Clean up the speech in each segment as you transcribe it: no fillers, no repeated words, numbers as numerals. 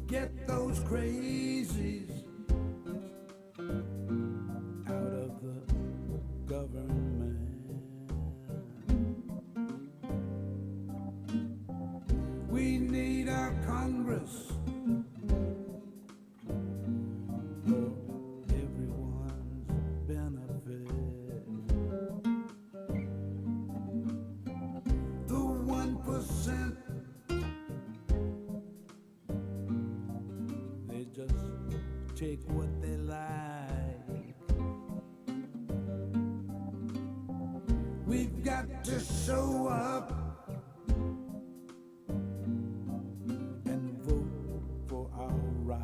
Get those crazies out of the government. We need our Congress for everyone's benefit. The 1%, they just take what they like. We've got to show up and vote for our rights.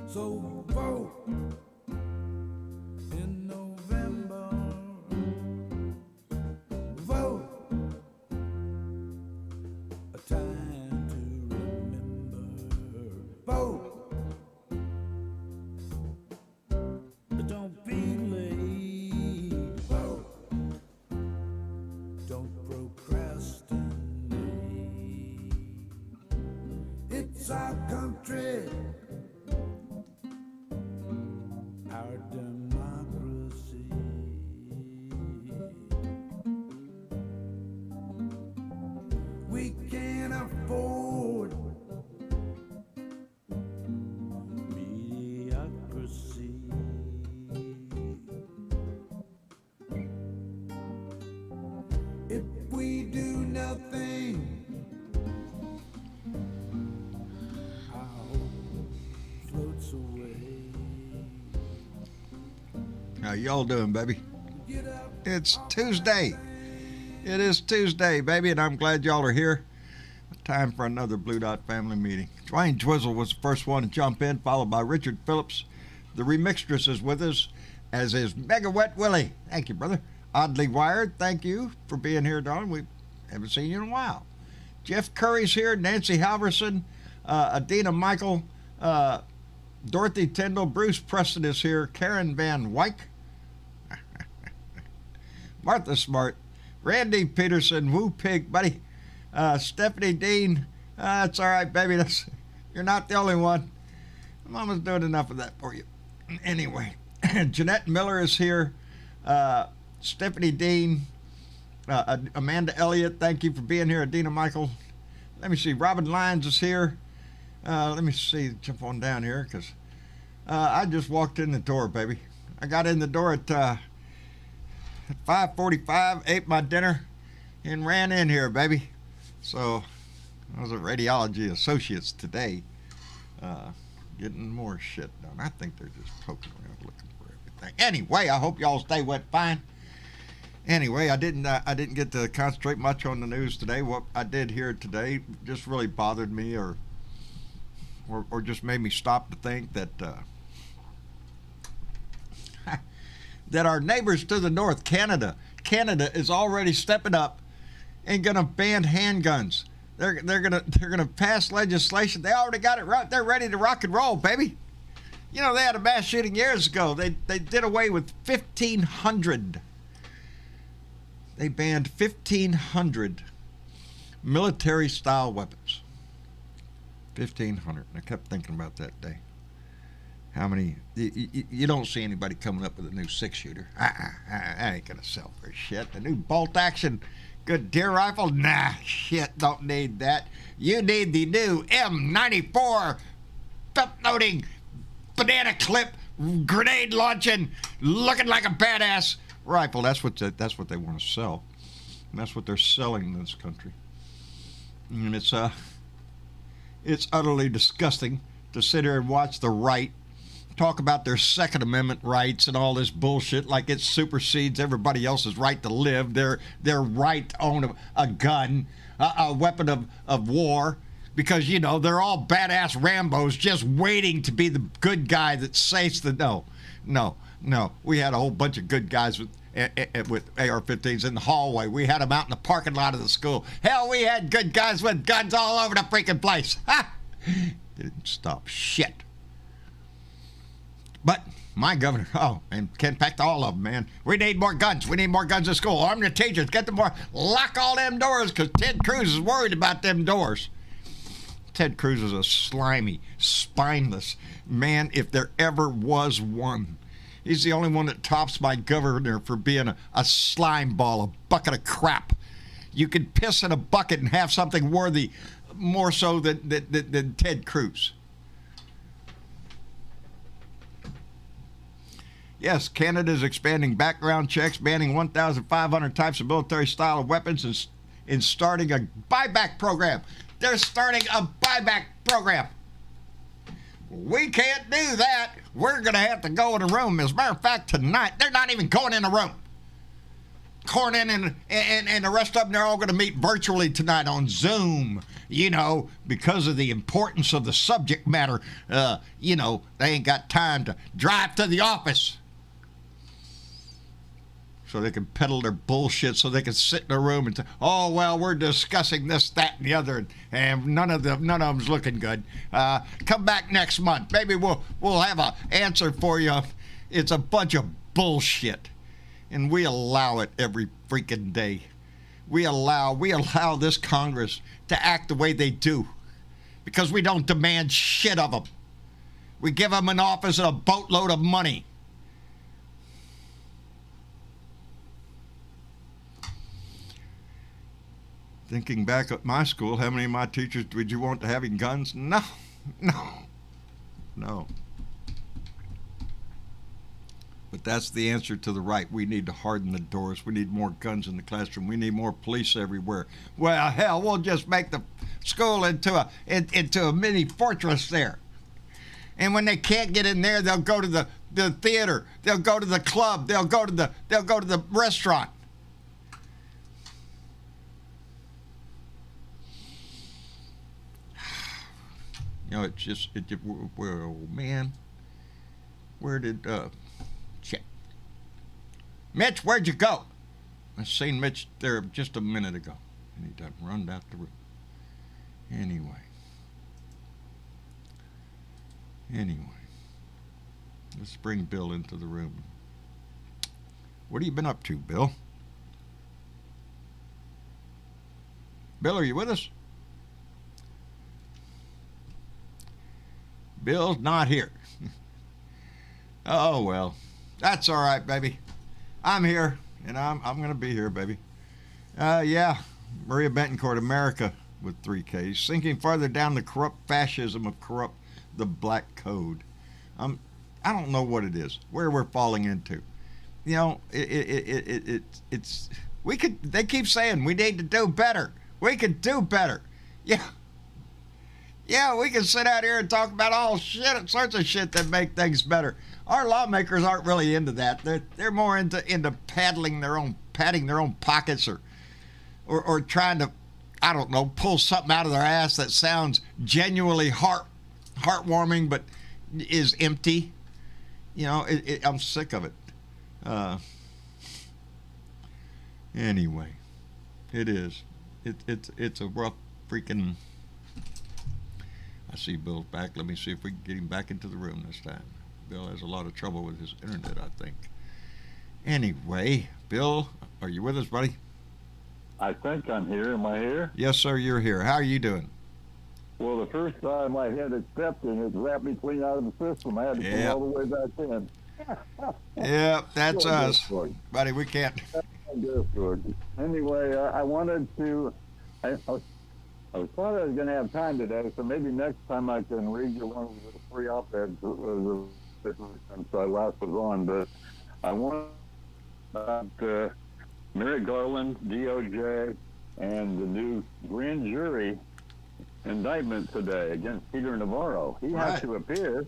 So vote in November. Vote, a time to remember. Vote, don't be late. Vote, don't procrastinate. It's our country, our democracy. We can't afford mediocrity. If we do nothing, our hope floats away. How y'all doing, baby? Get up, It's Tuesday. It is Tuesday, baby, and I'm glad y'all are here. Time for another Blue Dot family meeting. Dwayne Twizzle was the first one to jump in, followed by Richard Phillips. The remixtress is with us, as is Mega Wet Willie. Thank you, brother. Oddly Wired, thank you for being here, darling. We haven't seen you in a while. Jeff Curry's here, Nancy Halverson, Adina Michael, Dorothy Tyndall, Bruce Preston is here, Karen Van Wyck, Martha Smart, Randy Peterson, Woo Pig, buddy, Stephanie Dean. It's all right, baby. You're not the only one. Mama's doing enough of that for you. Anyway, Jeanette Miller is here. Stephanie Dean, Amanda Elliott, thank you for being here. Adina Michael. Let me see. Robin Lyons is here. Let me see. Jump on down here because I just walked in the door, baby. I got in the door at 5:45, ate my dinner, and ran in here, baby. So I was at Radiology Associates today, getting more shit done. I think they're just poking around looking for everything. Anyway, I hope y'all stay wet fine. Anyway, I didn't get to concentrate much on the news today. What I did hear today just really bothered me, or just made me stop to think that that our neighbors to the north, Canada is already stepping up and gonna ban handguns. They're gonna pass legislation. They already got it right. They're ready to rock and roll, baby. You know, they had a mass shooting years ago. They did away with 1,500. They banned 1,500 military-style weapons. 1,500. I kept thinking about that day. How many? You don't see anybody coming up with a new 6-shooter. I ain't gonna sell for shit. A new bolt-action good deer rifle? Nah, shit, don't need that. You need the new M94 belt-loading, banana clip, grenade launching, looking like a badass rifle. That's what they want to sell. And that's what they're selling in this country. And it's utterly disgusting to sit here and watch the right talk about their Second Amendment rights and all this bullshit like it supersedes everybody else's right to live, their right to own a gun, a weapon of war, because, you know, they're all badass Rambos just waiting to be the good guy that saves the... No. We had a whole bunch of good guys with AR-15s in the hallway. We had them out in the parking lot of the school. Hell, we had good guys with guns all over the freaking place. Ha! Didn't stop shit. But My governor, and Ken Peck, all of them, man. We need more guns. We need more guns in school. Arm the teachers. Get them more. Lock all them doors because Ted Cruz is worried about them doors. Ted Cruz is a slimy, spineless man if there ever was one. He's the only one that tops my governor for being a slime ball, a bucket of crap. You can piss in a bucket and have something worthy more so than Ted Cruz. Yes, Canada is expanding background checks, banning 1,500 types of military-style weapons, and starting a buyback program. They're starting a buyback program. We can't do that. We're going to have to go in a room. As a matter of fact, tonight, they're not even going in a room. Cornyn and the rest of them, they're all going to meet virtually tonight on Zoom, because of the importance of the subject matter. They ain't got time to drive to the office so they can peddle their bullshit, so they can sit in a room and say, oh, well, we're discussing this, that, and the other, and none of them's looking good. Come back next month. Maybe we'll have an answer for you. It's a bunch of bullshit, and we allow it every freaking day. We allow this Congress to act the way they do because we don't demand shit of them. We give them an office and a boatload of money. Thinking back at my school, how many of my teachers would you want to having guns? No. But that's the answer to the right. We need to harden the doors. We need more guns in the classroom. We need more police everywhere. Well, hell, we'll just make the school into a mini fortress there. And when they can't get in there, they'll go to the theater. They'll go to the club. They'll go to the restaurant. Well, man, where did Mitch, where'd you go? I seen Mitch there just a minute ago, and he done run out the room. Anyway, let's bring Bill into the room. What have you been up to, Bill? Bill, are you with us? Bill's not here. Oh, well. That's all right, baby. I'm here, and I'm going to be here, baby. Yeah, Maria Betancourt, America, with 3 Ks, sinking farther down the corrupt fascism of the black code. I don't know what it is, where we're falling into. It's they keep saying we need to do better. We could do better. Yeah, we can sit out here and talk about all sorts of shit that make things better. Our lawmakers aren't really into that. They're more into patting their own pockets or trying to, I don't know, pull something out of their ass that sounds genuinely heartwarming but is empty. I'm sick of it. Anyway, it is. It's a rough freaking. I see Bill's back. Let me see if we can get him back into the room this time. Bill has a lot of trouble with his internet, I think. Anyway, Bill, are you with us, buddy? I think I'm here. Am I here? Yes, sir, you're here. How are you doing? Well, the first time I had accepted, it wrapped me clean out of the system. I had to come all the way back in. Yep, that's us. Buddy, we can't. Anyway, I wanted to... I thought I was going to have time today, so maybe next time I can read you one of the 3 op-eds since I last was on. But I want about Merrick Garland, DOJ, and the new grand jury indictment today against Peter Navarro. He has to appear.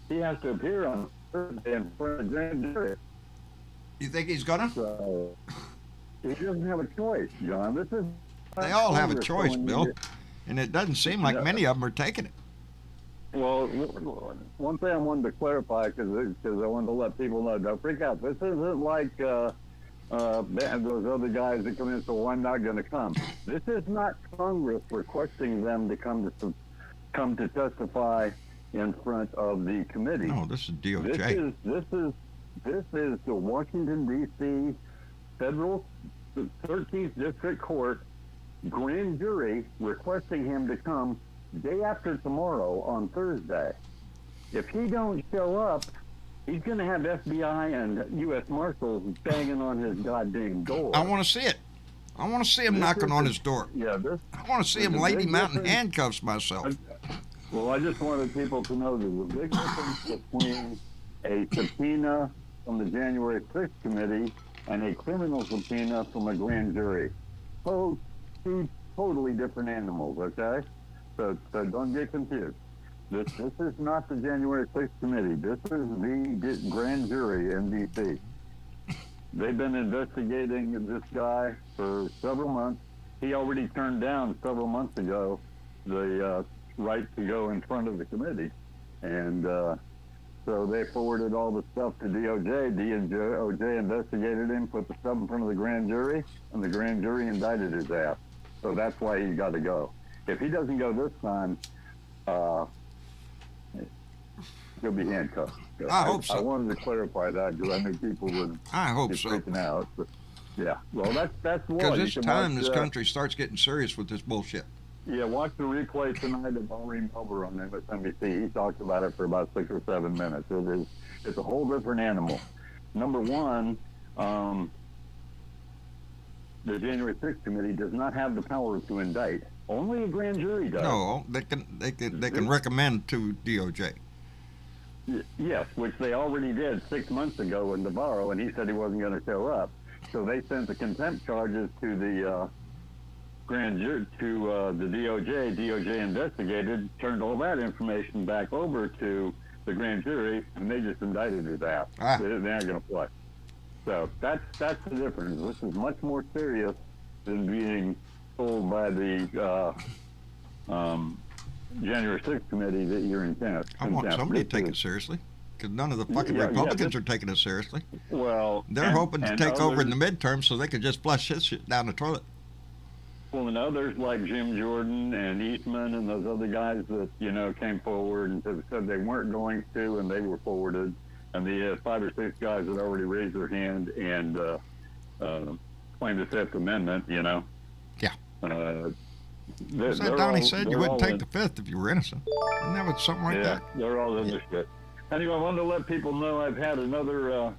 He has to appear on Thursday in front of the grand jury. You think he's gonna? So he doesn't have a choice, John. They all have a choice, Bill, and it doesn't seem like many of them are taking it. Well, one thing I wanted to clarify, because I wanted to let people know, don't freak out. This isn't like those other guys that come in, so I'm not going to come. This is not Congress requesting them to come to testify in front of the committee. No, this is DOJ. This is the Washington D.C. Federal 13th District Court grand jury requesting him to come day after tomorrow on Thursday. If he don't show up, he's going to have FBI and U.S. Marshals banging on his goddamn door. I want to see it. I want to see him knocking on his door. Yeah, I want to see him lay him out in handcuffs myself. Well, I just wanted people to know there's a big difference between a subpoena from the January 6th committee and a criminal subpoena from a grand jury. Two totally different animals, okay? So don't get confused. This is not the January 6th committee. This is the grand jury in D.C. They've been investigating this guy for several months. He already turned down several months ago the right to go in front of the committee. And so they forwarded all the stuff to DOJ. DOJ investigated him, put the stuff in front of the grand jury, and the grand jury indicted his ass. So that's why he's got to go. If he doesn't go this time, he'll be handcuffed. I hope so. I wanted to clarify that because I knew people would be freaking out. But yeah, well, that's one. Because it's time this country starts getting serious with this bullshit. Yeah, watch the replay tonight of Maureen Melber on MSNBC. He talked about it for about 6 or 7 minutes. It's a whole different animal. Number one, the January 6th committee does not have the power to indict. Only a grand jury does. No, they can recommend to DOJ. Yes, which they already did 6 months ago in Navarro, and he said he wasn't going to show up. So they sent the contempt charges to the grand jury, to the DOJ. DOJ investigated, turned all that information back over to the grand jury, and they just indicted his ass. They're not going to play. So that's the difference. This is much more serious than being told by the January 6th committee that you're in contempt. I want somebody to take it seriously, because none of the fucking Republicans are taking it seriously. Well, they're hoping to take over in the midterm so they can just flush this shit down the toilet. Well, and others like Jim Jordan and Eastman and those other guys that, came forward and said they weren't going to, and they were forwarded. And the 5 or 6 guys that already raised their hand and claimed the Fifth Amendment, Yeah. Donnie said you wouldn't take the Fifth if you were innocent. Isn't that something like that? Yeah, they're all in this shit. Anyway, I wanted to let people know I've had another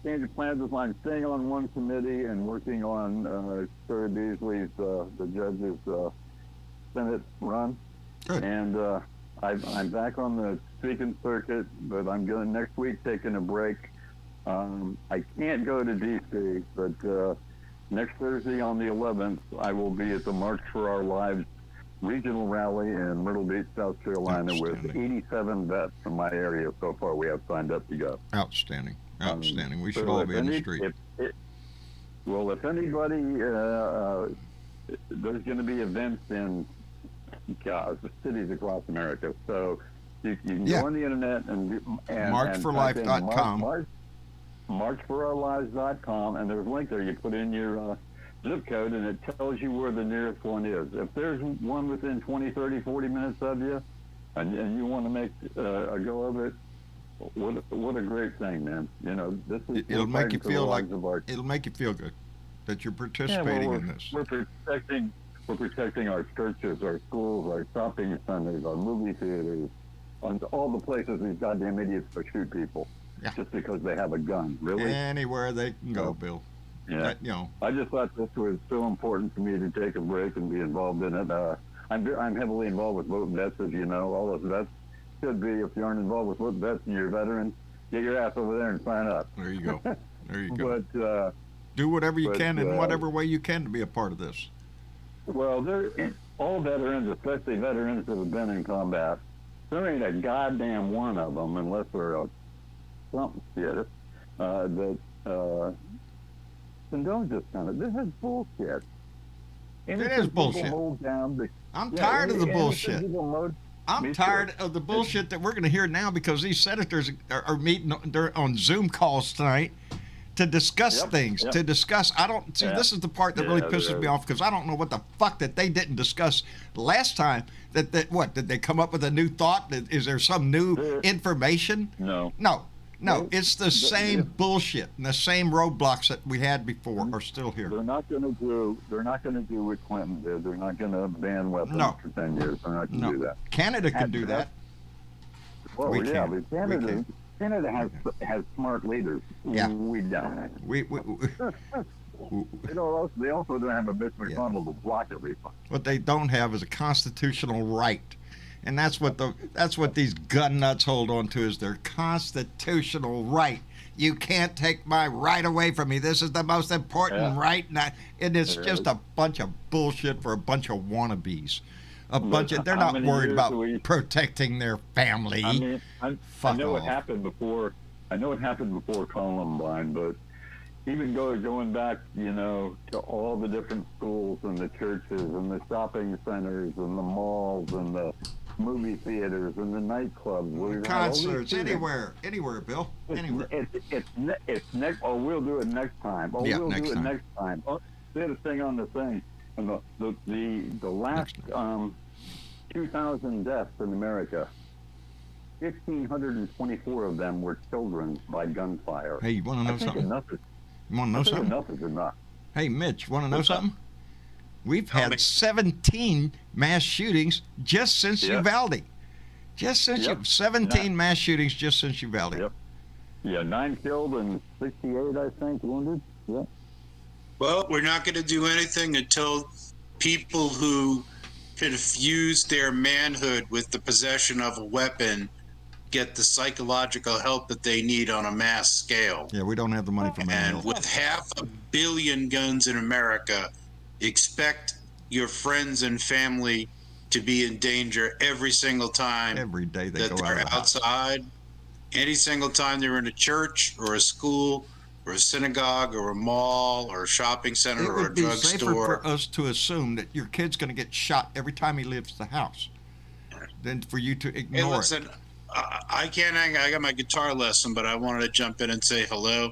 change of plans with I'm staying on one committee and working on Sarah Beasley's, the judge's Senate run. Good. And I'm back on the speaking circuit, but I'm going next week taking a break. I can't go to D.C., but next Thursday on the 11th, I will be at the March for Our Lives regional rally in Myrtle Beach, South Carolina, with 87 vets from my area so far we have signed up to go. Outstanding. We should all be in the street. If anybody, there's going to be events in cities across America. So you can go on the internet and marchforlife.com. Marchforourlives.com, and there's a link there. You put in your zip code, and it tells you where the nearest one is. If there's one within 20, 30, 40 minutes of you, and you want to make a go of it, what a great thing, man. This is it'll make you feel good that you're participating in this. We're protecting our churches, our schools, our shopping centers, our movie theaters, on all the places these goddamn idiots go shoot people just because they have a gun. Really? Anywhere they can go, Bill. Yeah. I just thought this was so important for me to take a break and be involved in it. I'm heavily involved with voting vets, as you know. All of vets should be. If you aren't involved with voting vets and you're a veteran, get your ass over there and sign up. There you go. But do whatever you can in whatever way you can to be a part of this. Well, all veterans, especially veterans that have been in combat, there ain't a goddamn one of them, unless they're something shit, that condone this kind of. This is bullshit. It is bullshit. I'm tired of the bullshit. I'm tired of the bullshit that we're going to hear now because these senators are meeting on Zoom calls tonight to discuss things, Yep. to discuss. I don't see. Yeah. This is the part that really pisses me off, because I don't know what the fuck that they didn't discuss last time. What did they come up with a new thought? Is there some new information? No. No. It's the same bullshit, and the same roadblocks that we had before are still here. They're not going to do. They're not going to do what Clinton did. They're not going to ban weapons for 10 years. They're not going to do that. Canada can do that. Well, We yeah, can. but Canada has smart leaders. Yeah. We don't. We They also don't have a Mitch McConnell to block everything. what they don't have is a constitutional right. And that's what these gun nuts hold on to, is their constitutional right. You can't take my right away from me. This is the most important right. And it's just a bunch of bullshit for a bunch of wannabes. They're not worried about protecting their family. I mean, I know off. it happened before. I know it happened before Columbine, but even going back, to all the different schools and the churches and the shopping centers and the malls and the movie theaters and the nightclubs, Concerts, anywhere, Bill, anywhere. It's next. Oh, we'll do it next time. Oh, we'll do it next time. Oh, they had a thing on the thing, and the last 2,000 deaths in America. 1,524 of them were children by gunfire. Hey, you want to know something? You want to know something? Enough is enough. Hey, Mitch, want to know something? We've had 17 mass shootings just since Uvalde. 17 mass shootings just since Uvalde. Yep. Yeah, 9 killed and 68, I think, wounded. Yep. Well, we're not going to do anything until people who confuse their manhood with the possession of a weapon get the psychological help that they need on a mass scale. Yeah, we don't have the money for manhood. And with 500 million guns in America, expect your friends and family to be in danger every single time every day that go they're out of the outside, any single time they're in a church or a school or a synagogue or a mall or a shopping center or a drugstore. It would be safer for us to assume that your kid's going to get shot every time he leaves the house than for you to ignore Hey, listen, I can't hang. I got my guitar lesson, but I wanted to jump in and say hello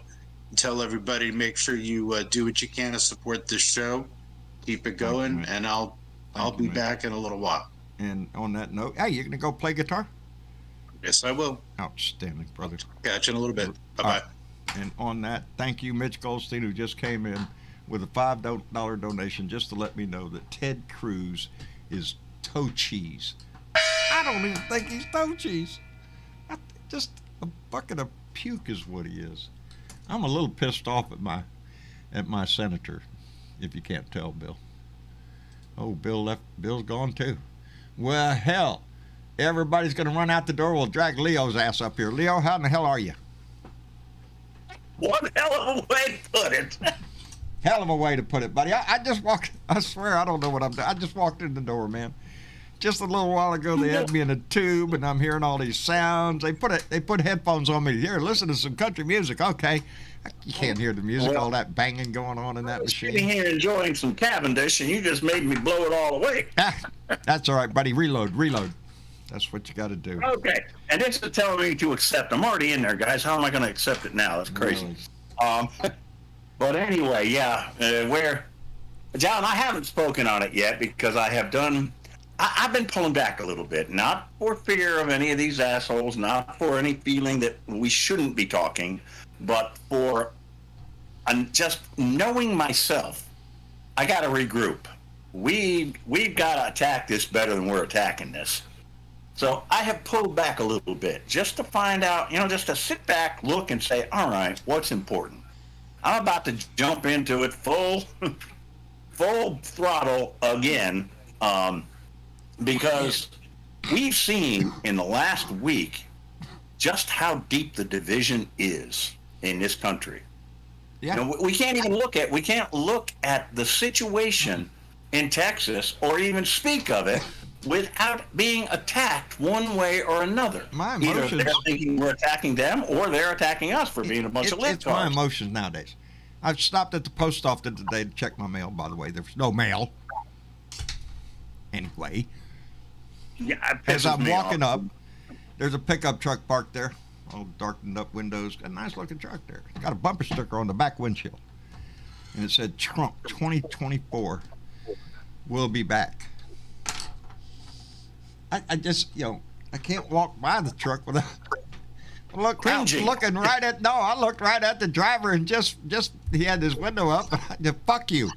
and tell everybody, make sure you do what you can to support this show. Keep it going, and I'll be back in a little while. And on that note, hey, you're going to go play guitar? Yes, I will. Outstanding, brother. Catch you in a little bit. Bye-bye. And on that, thank you, Mitch Goldstein, who just came in with a $5 donation just to let me know that Ted Cruz is toe cheese. I don't even think he's toe cheese. Just a bucket of puke is what he is. I'm a little pissed off at my senator, if you can't tell, Bill. Oh, Bill left. Bill's gone too. Well, hell, everybody's going to run out the door. We'll drag Leo's ass up here. Leo, how in the hell are you? One hell of a way to put it. Hell of a way to put it, buddy. I just walked. I swear I don't know what I'm doing. I just walked in the door, man. Just a little while ago, they had me in a tube, and I'm hearing all these sounds. They put headphones on me. Here, listen to some country music. Okay, you can't hear the music. All that banging going on in that machine. Sitting here enjoying some Cavendish, and you just made me blow it all away. That's all right, buddy. Reload. That's what you got to do. Okay, and this is telling me to accept. I'm already in there, guys. How am I going to accept it now? That's crazy. But anyway, yeah, John, I haven't spoken on it yet because I've been pulling back a little bit, not for fear of any of these assholes, not for any feeling that we shouldn't be talking, but for just knowing myself. I got to regroup. We've got to attack this better than we're attacking this. So I have pulled back a little bit just to find out, just to sit back, look, and say, all right, what's important? I'm about to jump into it full throttle again, because we've seen in the last week just how deep the division is in this country. Yeah. We can't look at the situation in Texas or even speak of it without being attacked one way or another. My emotions. Either they're thinking we're attacking them or they're attacking us for being a bunch of libtards. It's my emotions nowadays. I've stopped at the post office today to check my mail, by the way. There's no mail. Anyway. Yeah, as I'm walking up, there's a pickup truck parked there all darkened up windows. Got a nice looking truck there. Got a bumper sticker on the back windshield. And it said Trump 2024 will be back. I just, I can't walk by the truck without looking right at, I looked right at the driver and just he had his window up. Fuck you.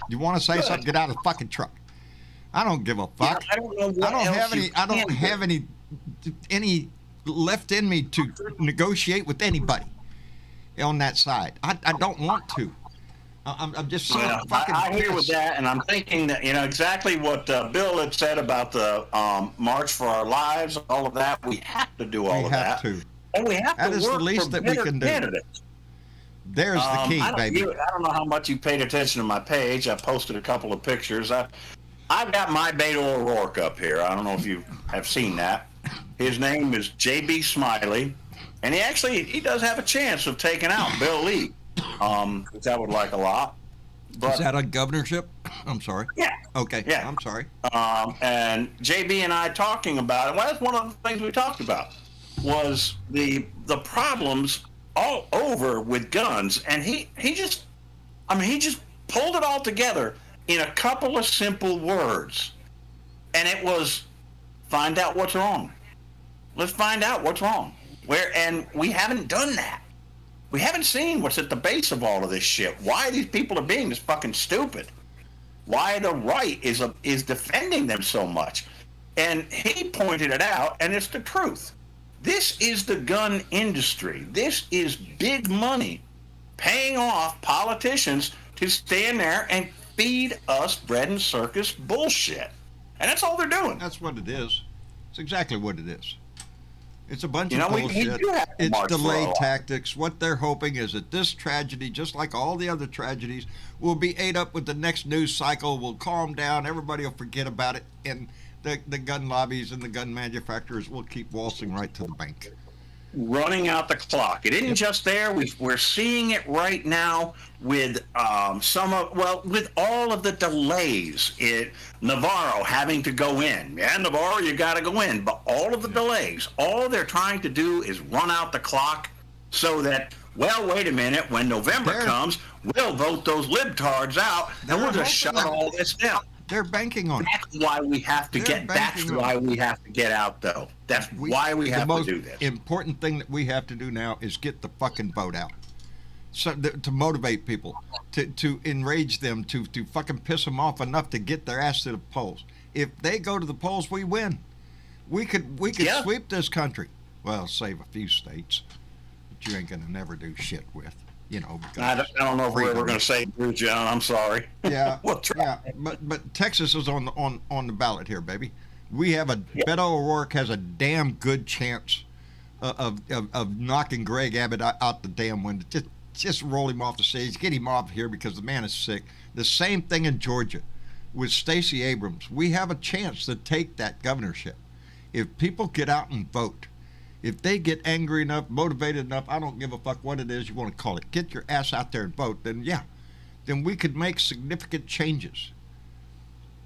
You want to say something? Get out of the fucking truck. I don't give a fuck. Yeah, I don't know what I don't have any left in me to negotiate with anybody on that side. I don't want to. I'm just so fucking I hear pissed. with that, and I'm thinking that exactly what Bill had said about the March for Our Lives, all of that. We have to do all of that. We have to. And we have That to is the work least for that we better can do. candidates. There's the key, baby. I don't know how much you paid attention to my page. I posted a couple of pictures. I've got my Beto O'Rourke up here. I don't know if you have seen that. His name is J.B. Smiley, and he does have a chance of taking out Bill Lee, which I would like a lot. But, Is that a governorship? I'm sorry. Yeah. Okay. Yeah. I'm sorry. And JB and I talking about it. Well, that's one of the things we talked about was the problems all over with guns, and he just pulled it all together in a couple of simple words, and it was find out what's wrong. Let's find out what's wrong. And we haven't done that. We haven't seen what's at the base of all of this shit. Why these people are being this fucking stupid. Why the right is defending them so much. And he pointed it out, and it's the truth. This is the gun industry. This is big money paying off politicians to stand there and feed us bread and circus bullshit. And that's all they're doing. That's what it is. It's exactly what it is. It's a bunch of we bullshit. do have to It's march for delay our tactics. What they're hoping is that this tragedy, just like all the other tragedies, will be ate up with the next news cycle, will calm down, everybody will forget about it, and the gun lobbies and the gun manufacturers will keep waltzing right to the bank. Running out the clock. It isn't just there. We're seeing it right now with with all of the delays. Navarro having to go in. Yeah, Navarro, you got to go in. But all of the delays, all they're trying to do is run out the clock so that, well, wait a minute, when November comes, we'll vote those libtards out, and we'll just shut all this down. They're banking on it. That's why we have to get out, though. That's why we have to do this. The most important thing that we have to do now is get the fucking vote out. So to motivate people, to enrage them, to fucking piss them off enough to get their ass to the polls. If they go to the polls, we win. We could sweep this country. Well, save a few states, but you ain't gonna never do shit with. I don't know if we're ever going to say you, John. I'm sorry. Yeah, We'll try. yeah, but Texas is on the ballot here, baby. We have Beto O'Rourke has a damn good chance of knocking Greg Abbott out the damn window. Just roll him off the stage, get him off here because the man is sick. The same thing in Georgia with Stacey Abrams. We have a chance to take that governorship if people get out and vote. If they get angry enough, motivated enough, I don't give a fuck what it is you want to call it, get your ass out there and vote, then we could make significant changes.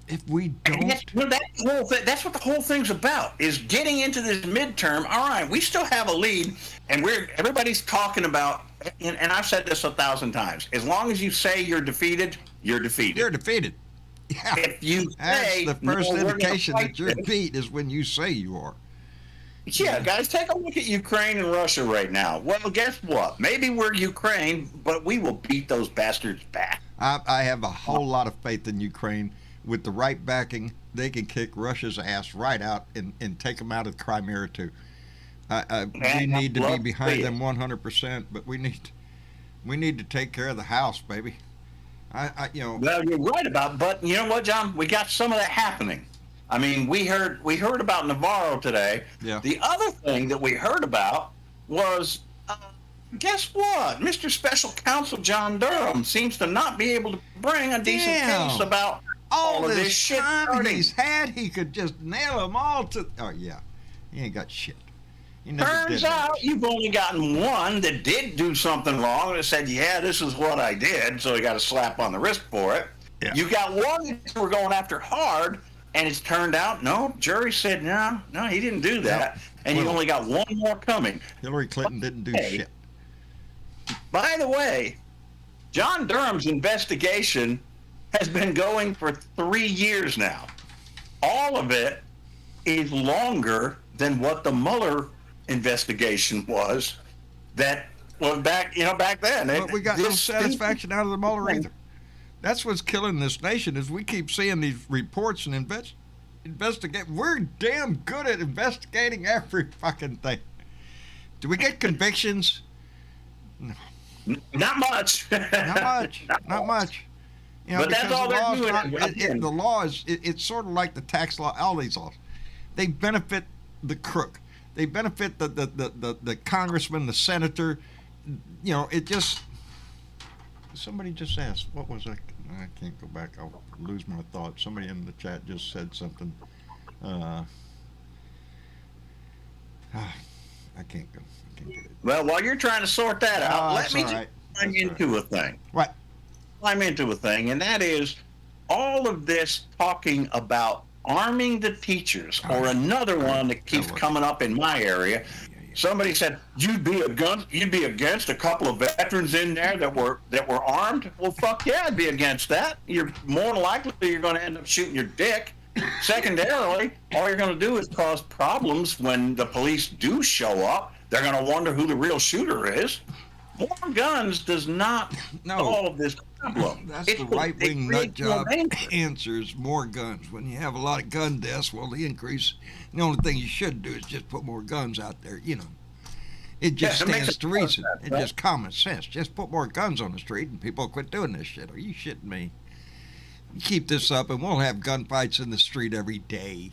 If we don't... That's what the whole thing's about, is getting into this midterm. All right, we still have a lead, and everybody's talking about, and I've said this 1,000 times, as long as you say you're defeated, you're defeated. You're defeated. Yeah. If you That's say... the first indication that you're beat is when you say you are. Yeah, guys, take a look at Ukraine and Russia right now. Well, guess what? Maybe we're Ukraine, but we will beat those bastards back. I have a whole lot of faith in Ukraine. With the right backing, they can kick Russia's ass right out and take them out of Crimea too. We need to be behind them 100%, but we need to take care of the house, baby. Well, you're right but you know what, John? We got some of that happening. I mean, we heard about Navarro today. Yeah. The other thing that we heard about was, guess what? Mr. Special Counsel John Durham seems to not be able to bring a decent case about all of this shit time starting. he's had, he could just nail them all to... Oh, yeah. He ain't got shit. He never Turns did out that. you've only gotten one that did do something wrong and said, yeah, this is what I did, so he got a slap on the wrist for it. Yeah. You got one that we're going after hard And it's turned out, no, jury said, no, he didn't do that. And you only got one more coming. Hillary Clinton didn't do shit. By the way, John Durham's investigation has been going for 3 years now. All of it is longer than what the Mueller investigation was. That was back then. But we got no satisfaction out of the Mueller either. That's what's killing this nation is we keep seeing these reports and investigate. We're damn good at investigating every fucking thing. Do we get convictions? No. Not much. Not much. You know, but that's all they're doing. The law is, it's sort of like the tax law, all these laws. They benefit the crook. They benefit the congressman, the senator. You know, it just... Somebody just asked, what was that? I can't go back. I'll lose my thought. Somebody in the chat just said something. I can't go. I can't get it. Well, while you're trying to sort that out, let me just climb into a thing. What? Climb into a thing, and that is all of this talking about arming the teachers, or another one that keeps coming up in my area. Somebody said you'd be against a couple of veterans in there that were armed. Well, fuck yeah, I'd be against that. You're more than likely you're going to end up shooting your dick. Secondarily, all you're going to do is cause problems when the police do show up. They're going to wonder who the real shooter is. More guns does not solve this problem. That's the right-wing nut job answers, more guns. When you have a lot of gun deaths, well, the only thing you should do is just put more guns out there, you know. It just stands to reason. It's just common sense. Just put more guns on the street and people will quit doing this shit. Are you shitting me? You keep this up and we'll have gunfights in the street every day.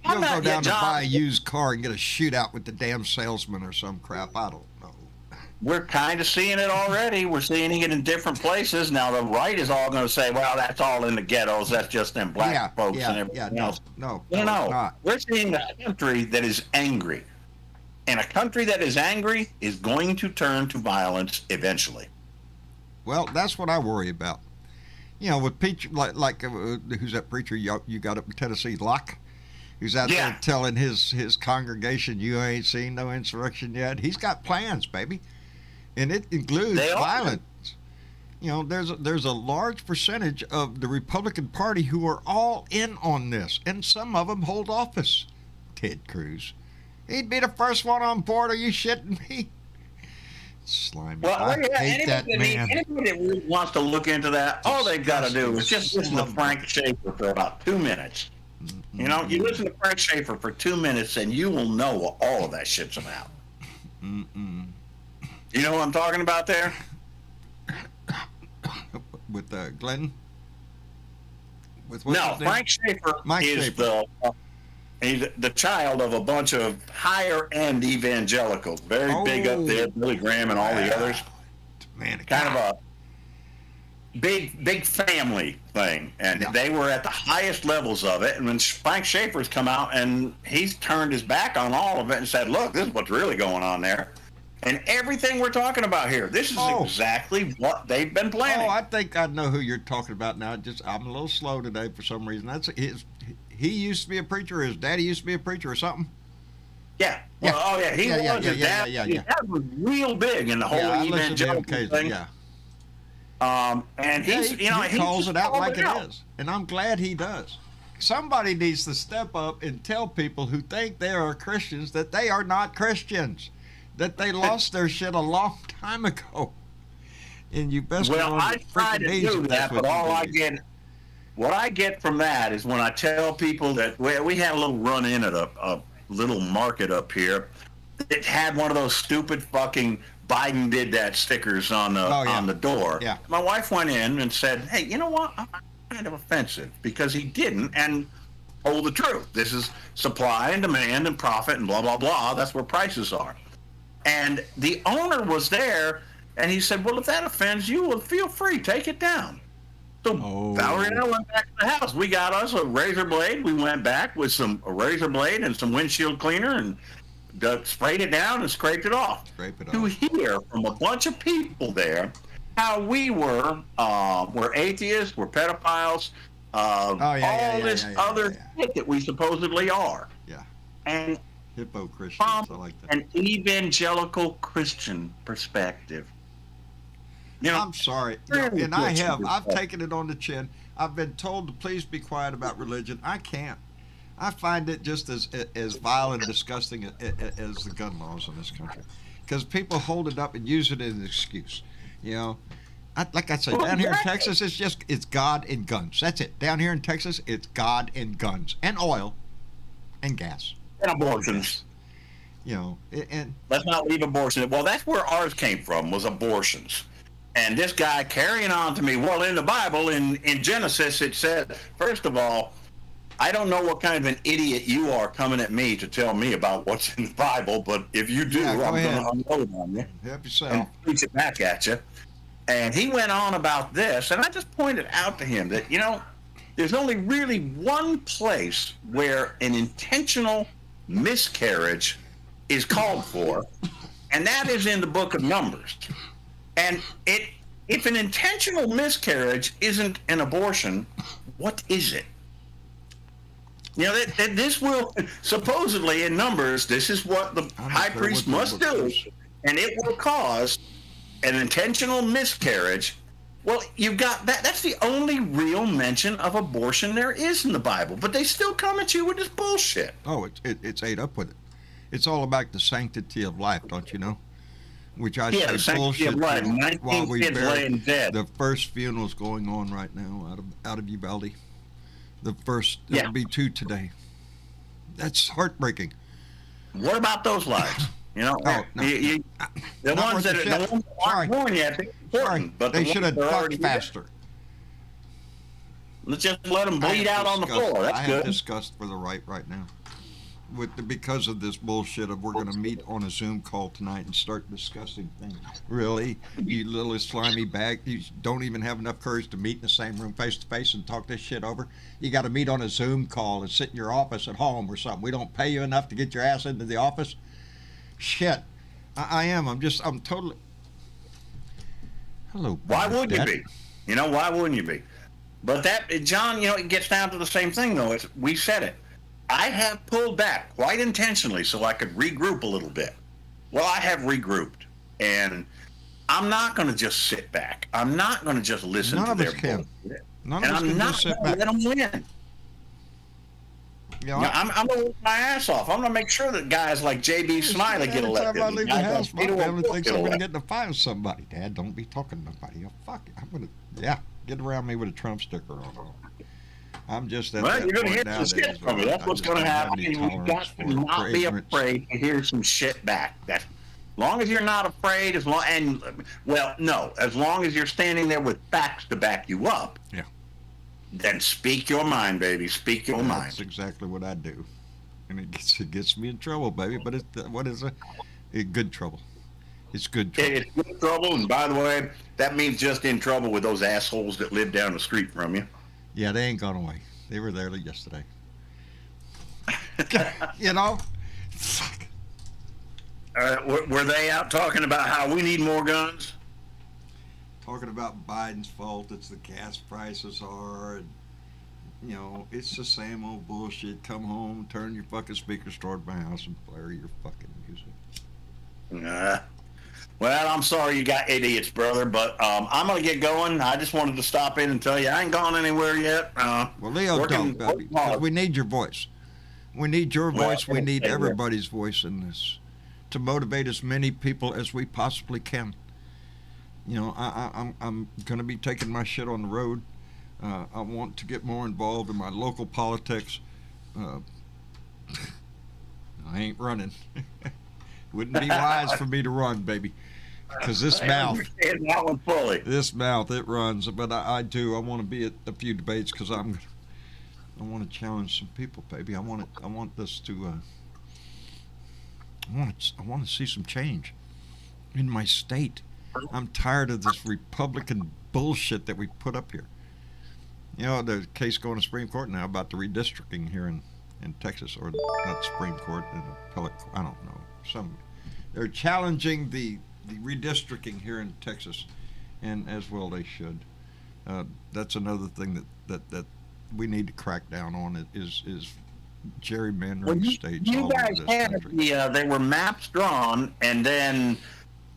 You'll go down to buy a used car and get a shootout with the damn salesman or some crap. I don't know. We're kind of seeing it already. We're seeing it in different places. Now, the right is all going to say, well, that's all in the ghettos. That's just them black folks and everything else. No. We're seeing a country that is angry. And a country that is angry is going to turn to violence eventually. Well, that's what I worry about. You know, with preacher, like who's that preacher you got up in Tennessee, Locke? Who's out there telling his congregation, you ain't seen no insurrection yet. He's got plans, baby. And it includes violence. You know, there's a large percentage of the Republican Party who are all in on this, and some of them hold office. Ted Cruz, he'd be the first one on board. Are you shitting me? Slimy. Well, I hate that man. Anybody that really wants to look into that, all they've got to do is just listen to Frank Schaeffer for about 2 minutes. You know, you listen to Frank Schaeffer for 2 minutes, and you will know what all of that shit's about. You know what I'm talking about there? With Glenn? Frank Schaeffer is he's the child of a bunch of higher-end evangelicals. Very big up there, Billy Graham and all the others. Man, kind of a big family thing. And they were at the highest levels of it. And when Frank Schaeffer's come out and he's turned his back on all of it and said, look, this is what's really going on there. And everything we're talking about here, this is exactly what they've been planning. Oh, I think I know who you're talking about now. I'm a little slow today for some reason. He used to be a preacher. His daddy used to be a preacher or something. Yeah. Well, he was. His dad was real big in the whole evangelical thing. Yeah. And he calls it out like it is, and I'm glad he does. Somebody needs to step up and tell people who think they are Christians that they are not Christians. That they lost their shit a long time ago, and you best. Well, I try to do that, but what I get from that is when I tell people that we had a little run-in at a little market up here. It had one of those stupid fucking Biden did that stickers on the door. Yeah. My wife went in and said, "Hey, you know what? I'm kind of offensive because he didn't and told the truth. This is supply and demand and profit and blah blah blah. That's where prices are." And the owner was there, and he said, well, if that offends you, well, feel free, take it down. So Valerie and I went back to the house. We got us a razor blade. We went back with a razor blade and some windshield cleaner and sprayed it down and scraped it off. To hear from a bunch of people there how we were atheists, we're pedophiles, all this other shit that we supposedly are. Yeah. And Hippo Christians, I like that. an evangelical Christian perspective. You know, I'm sorry, and I've taken it on the chin. I've been told to please be quiet about religion. I can't. I find it just as vile and disgusting as the gun laws in this country, because people hold it up and use it as an excuse. You know, like I said, down here in Texas, it's God and guns. That's it. Down here in Texas, it's God and guns and oil and gas and abortions. You know, and let's not leave abortion. Well, that's where ours came from, was abortions. And this guy carrying on to me, well, in the Bible, in Genesis, it said, first of all, I don't know what kind of an idiot you are coming at me to tell me about what's in the Bible, but if you do, I'm going to unload on you. Help yourself. And preach it back at you. And he went on about this, and I just pointed out to him that, you know, there's only really one place where an intentional miscarriage is called for, and that is in the book of Numbers. And if an intentional miscarriage isn't an abortion, what is it? You know, that this will, supposedly in Numbers, this is what the high priest must do, and it will cause an intentional miscarriage. Well, you've got that. That's the only real mention of abortion there is in the Bible, but they still come at you with this bullshit. Oh, it's ate up with it. It's all about the sanctity of life, don't you know? Which I say bullshit while we bury the first funeral's going on right now out of Uvalde. The first, there'll be 2 today. That's heartbreaking. What about those lives? You know, the ones that aren't born yet, they're important, but they should have ducked faster. Let's just let them bleed out on the floor. That's good. I have disgust for the right now. Because of this bullshit of we're going to meet on a Zoom call tonight and start discussing things. Really? You little slimy bag. You don't even have enough courage to meet in the same room face to face and talk this shit over? You got to meet on a Zoom call and sit in your office at home or something. We don't pay you enough to get your ass into the office? Shit. I am. I'm totally... Hello. Why would you be? You know, why wouldn't you be? But that, John, you know, it gets down to the same thing, though. We said it. I have pulled back quite intentionally so I could regroup a little bit. Well, I have regrouped, and I'm not going to just sit back. I'm not going to just listen to their bullshit. None of us can just sit back. Let them win. You know, I'm going to work my ass off. I'm going to make sure that guys like J.B. Smiley get elected. Every time I leave the house, my family thinks I'm going to get in a fight with somebody. Dad, don't be talking to nobody. Fuck it. I'm going to, get around me with a Trump sticker on. I'm just at that you're going to point hear some shit from me. That's what's going to happen. You've got to not be afraid to hear some shit back. As long as you're not afraid, as long as you're standing there with facts to back you up. Yeah. Then speak your mind, baby. Speak your mind. That's exactly what I do, and it gets me in trouble, baby. But it's good trouble. It's good trouble. It's good trouble, and by the way, that means just in trouble with those assholes that live down the street from you. Yeah, they ain't gone away. They were there yesterday. You know? Fuck. Were they out talking about how we need more guns? Talking about Biden's fault. It's the gas prices are. And, you know, it's the same old bullshit. Come home, turn your fucking speakers toward my house and blare your fucking music. Well, I'm sorry you got idiots, brother, but I'm going to get going. I just wanted to stop in and tell you I ain't gone anywhere yet. Well, Leo, don't, baby, we need your voice. We need your voice. We need everybody's voice in this to motivate as many people as we possibly can. You know, I'm going to be taking my shit on the road. I want to get more involved in my local politics. I ain't running. Wouldn't be wise for me to run, baby. Because this mouth, it runs. But I do. I want to be at a few debates because I want to challenge some people, baby. I want this to. I want to see some change in my state. I'm tired of this Republican bullshit that we put up here. You know, the case going to Supreme Court now about the redistricting here in Texas, or not Supreme Court, in appellate court, I don't know. They're challenging the redistricting here in Texas, and as well they should. That's another thing that we need to crack down on it is gerrymandering Well, states you all over guys this had country. there were maps drawn, and then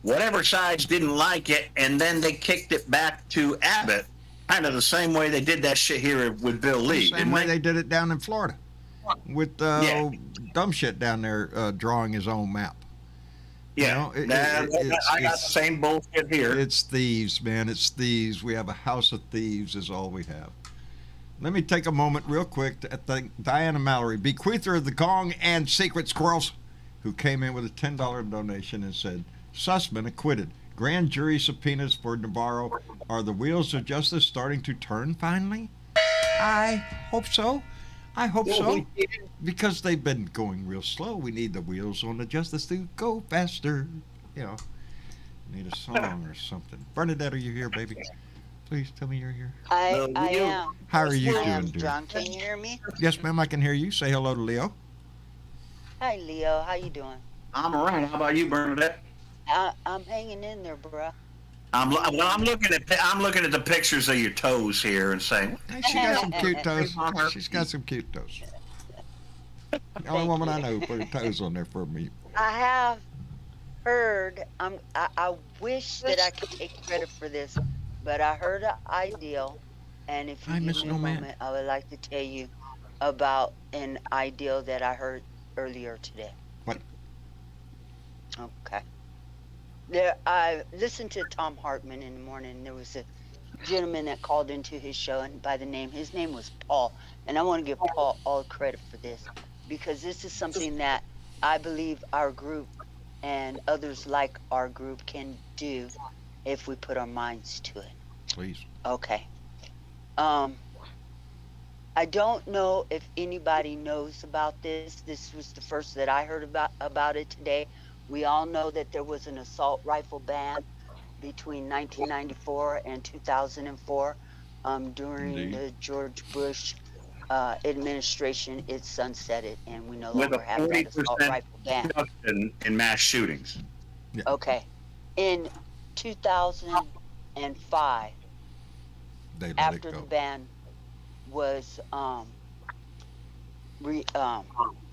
whatever sides didn't like it, and then they kicked it back to Abbott, kind of the same way they did that shit here with Bill Lee. The same didn't way they did it down in Florida with Yeah. dumb shit down there drawing his own map. Yeah, You know, I got the same bullshit here. It's thieves, man. It's thieves. We have a house of thieves is all we have. Let me take a moment real quick to thank Diana Mallory, bequeather of the Gong and Secret Squirrels, who came in with a $10 donation and said, Sussman acquitted. Grand jury subpoenas for Navarro. Are the wheels of justice starting to turn finally? I hope so. I hope so. Because they've been going real slow. We need the wheels on the justice to go faster. You know, need a song or something. Bernadette, are you here, baby? Please tell me you're here. I am. How are you I am, doing, dear? John. Can you hear me? Yes, ma'am, I can hear you. Say hello to Leo. Hi, Leo. How you doing? I'm all right. How about you, Bernadette? I'm hanging in there, bruh. I'm looking at the pictures of your toes here and saying, Hey, she got some cute toes. She's got some cute toes. The only woman I know who put her toes on there for me. I have heard. I wish that I could take credit for this, but I heard an ideal, and if you Hi, give Miss me a No Man. moment, I would like to tell you about an ideal that I heard earlier today. What? Okay. I listened to Tom Hartman in the morning. There was a gentleman that called into his show, and his name was Paul. And I want to give Paul all credit for this, because this is something that I believe our group and others like our group can do if we put our minds to it. Please. Okay. I don't know if anybody knows about this. This was the first that I heard about it today. We all know that there was an assault rifle ban between 1994 and 2004. During Indeed. the George Bush administration, it sunsetted, and we no with longer a have that assault 40% rifle ban. reduction in mass shootings. Okay. In 2005, They let after it the go. ban was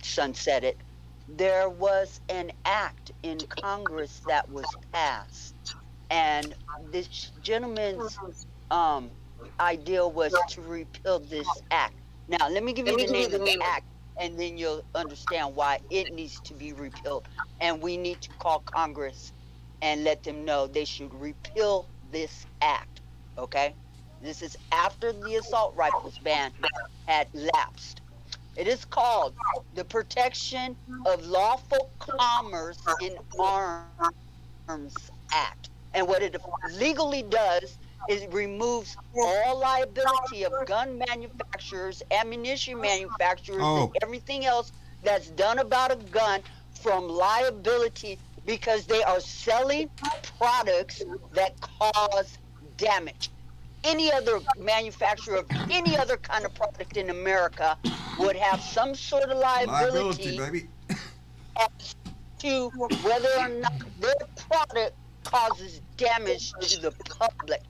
sunsetted, there was an act in Congress that was passed, and this gentleman's idea was to repeal this act. Now, let me give you the name of the act, and then you'll understand why it needs to be repealed. And we need to call Congress and let them know they should repeal this act. Okay? This is after the assault rifles ban had lapsed. It is called the Protection of Lawful Commerce in Arms Act. And what it legally does is it removes all liability of gun manufacturers, ammunition manufacturers, Oh. and everything else that's done about a gun from liability, because they are selling products that cause damage. Any other manufacturer of any other kind of product in America would have some sort of liability baby. as to whether or not their product causes damage to the public.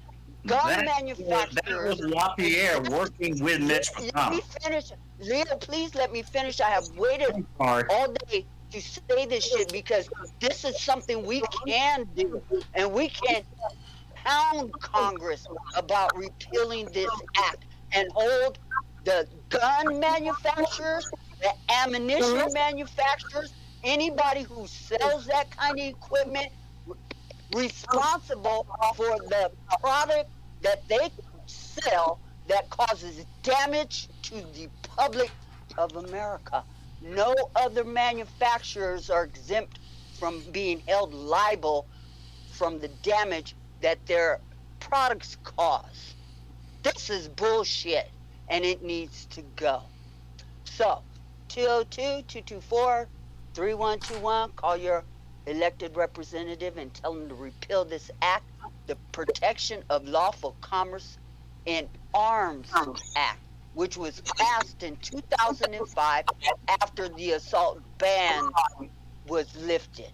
Gun That manufacturers. was LaPierre working with Mitch Let me McConnell. finish. Leo, please let me finish. I have waited Sorry. all day to say this shit, because this is something we can do, and we can pound Congress about repealing this act and hold the gun manufacturers, the ammunition manufacturers, anybody who sells that kind of equipment responsible for the product that they sell that causes damage to the public of America. No other manufacturers are exempt from being held liable from the damage that their products cause. This is bullshit, and it needs to go. So, 202-224-3121, call your elected representative and tell them to repeal this act, the Protection of Lawful Commerce in Arms Act, which was passed in 2005 after the assault ban was lifted.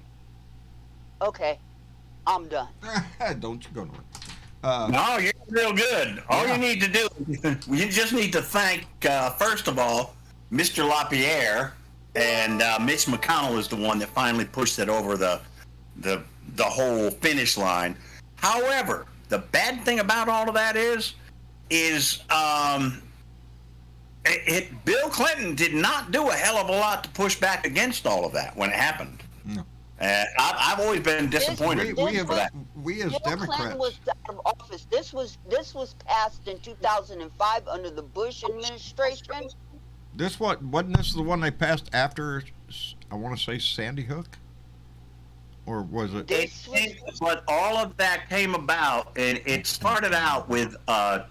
Okay, I'm done. Don't you go nowhere. No, you're real good. All Yeah. you need to do, you just need to thank, first of all, Mr. LaPierre, and Mitch McConnell is the one that finally pushed it over the whole finish line. However, the bad thing about all of that is Bill Clinton did not do a hell of a lot to push back against all of that when it happened. No. I've always been disappointed We for that. as Bill Democrats. Clinton was out of office. This was passed in 2005 under the Bush administration. Wasn't this the one they passed after, I want to say, Sandy Hook? Or was it? But all of that came about, and it started out with a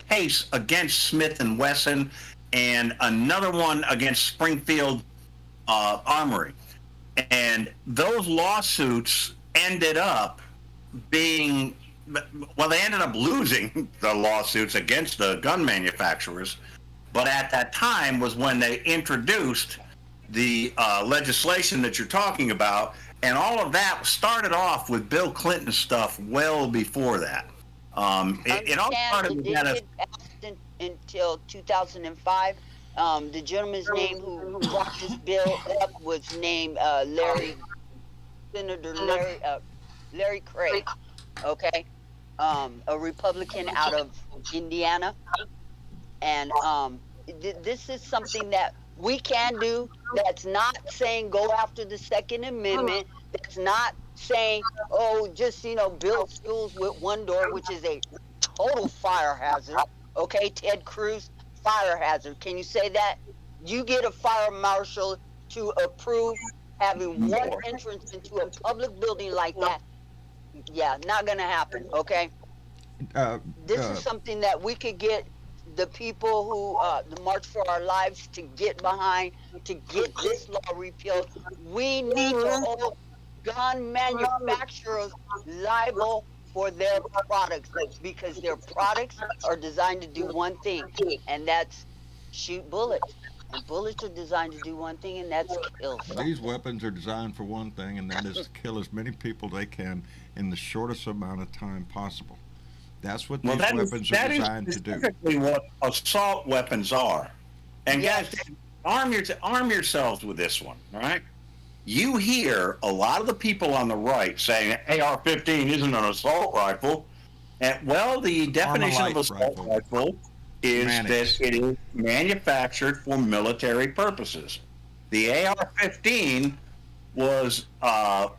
case against Smith and Wesson, and another one against Springfield Armory, and those lawsuits ended up being, well, they ended up losing the lawsuits against the gun manufacturers. But at that time was when they introduced the legislation that you're talking about, and all of that started off with Bill Clinton stuff well before that. It all started with that. It passed until 2005. The gentleman's name who brought this bill up was named Senator Larry Craig. Okay, a Republican out of Indiana, and this is something that we can do. That's not saying go after the Second Amendment. That's not saying, oh, just, build schools with one door, which is a total fire hazard. Okay, Ted Cruz, fire hazard. Can you say that? You get a fire marshal to approve having one entrance into a public building like that. Yeah, not going to happen, okay? This is something that we could get the people who, the March for Our Lives, to get behind, to get this law repealed. We need to hold gun manufacturers liable for their products, because their products are designed to do one thing, and that's shoot bullets. And bullets are designed to do one thing, and that's kill. These weapons are designed for one thing, and that is to kill as many people they can in the shortest amount of time possible. That's what these weapons are designed to do. That is specifically what assault weapons are. And Yes. guys, arm yourselves with this one, all right? You hear a lot of the people on the right saying AR-15 isn't an assault rifle. And, well, the definition of assault rifle is that it is manufactured for military purposes. The AR-15 was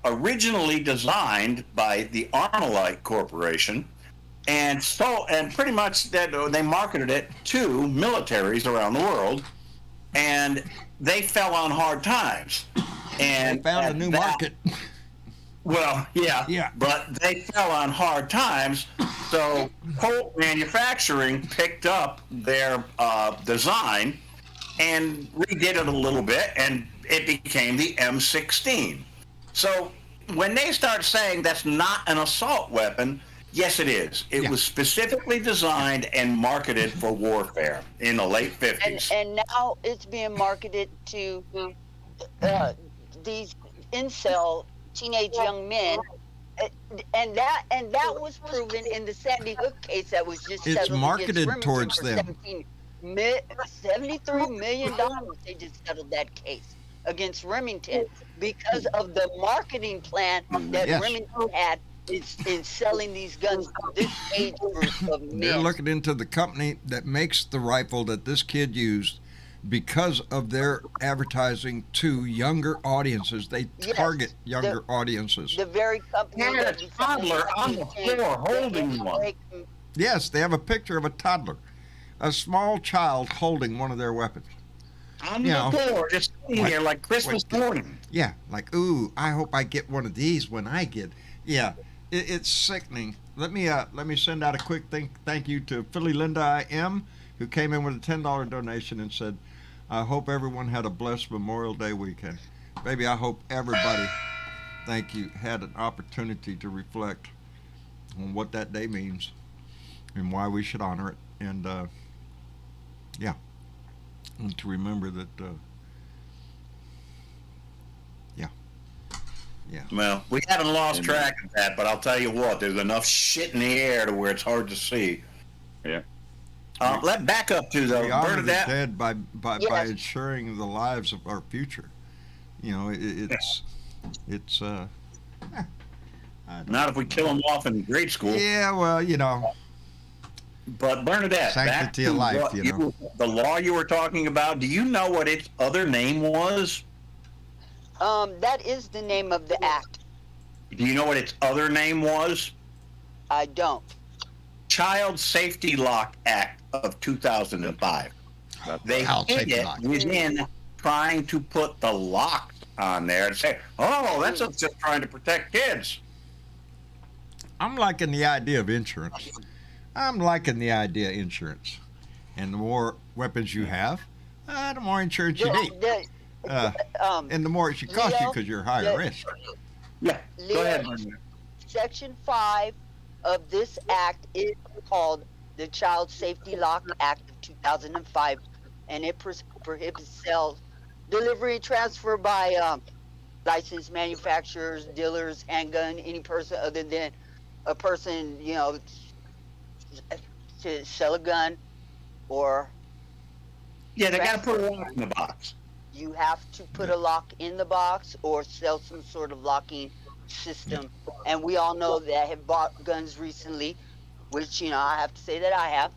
originally designed by the Armalite Corporation, and pretty much that they marketed it to militaries around the world, and they fell on hard times. And They found a new market. Well, yeah, but they fell on hard times. So Colt Manufacturing picked up their design and redid it a little bit, and it became the M16. So when they start saying that's not an assault weapon, yes, it is. It was specifically designed and marketed for warfare in the late 50s. And now it's being marketed to these incel teenage young men, and that was proven in the Sandy Hook case that was just It's settled marketed against towards Remington for them. $73 million. They just settled that case against Remington because of the marketing plan that Remington had in selling these guns to this age group of men. They're looking into the company that makes the rifle that this kid used because of their advertising to younger audiences. They target younger audiences. The very company Had a toddler on the floor holding one. Yes, they have a picture of a toddler, a small child holding one of their weapons. On the floor, just sitting here like Christmas morning. Yeah, like, ooh, I hope I get one of these when I get. Yeah, it's sickening. Let me send out a quick thank you to Philly Linda M, who came in with a $10 donation and said, I hope everyone had a blessed Memorial Day weekend. Baby, I hope everybody, thank you, had an opportunity to reflect on what that day means and why we should honor it. And, and to remember that, Yeah. Well, we haven't lost track of that, but I'll tell you what, there's enough shit in the air to where it's hard to see. Yeah. Let back up to the We honor the Bernadette. dead by Yes. ensuring the lives of our future. You know, it's Not if we kill them off in grade school. yeah, well, you know, But Bernadette, Sanctity back of to life, what you know. the law you were talking about. Do you know what its other name was? That is the name of the act. Do you know what its other name was? I don't. Child Safety Lock Act of 2005. They Child hid Safety it Lock. within trying to put the locks on there and say, "Oh, that's us just trying to protect kids." I'm liking the idea of insurance. I'm liking the idea of insurance. And the more weapons you have, the more insurance you need. And the more it should cost you Leo, because you're higher the- risk. Yeah, Leo, go ahead, Bernadette. Section 5 of this act is called the Child Safety Lock Act of 2005, and it prohibits sales, delivery, transfer by licensed manufacturers, dealers, handgun, any person other than a person, you know, to sell a gun, or Yeah, they got to put a lock in the box. you have to put a lock in the box or sell some sort of locking system. And we all know that have bought guns recently, which, you know, I have to say that I have,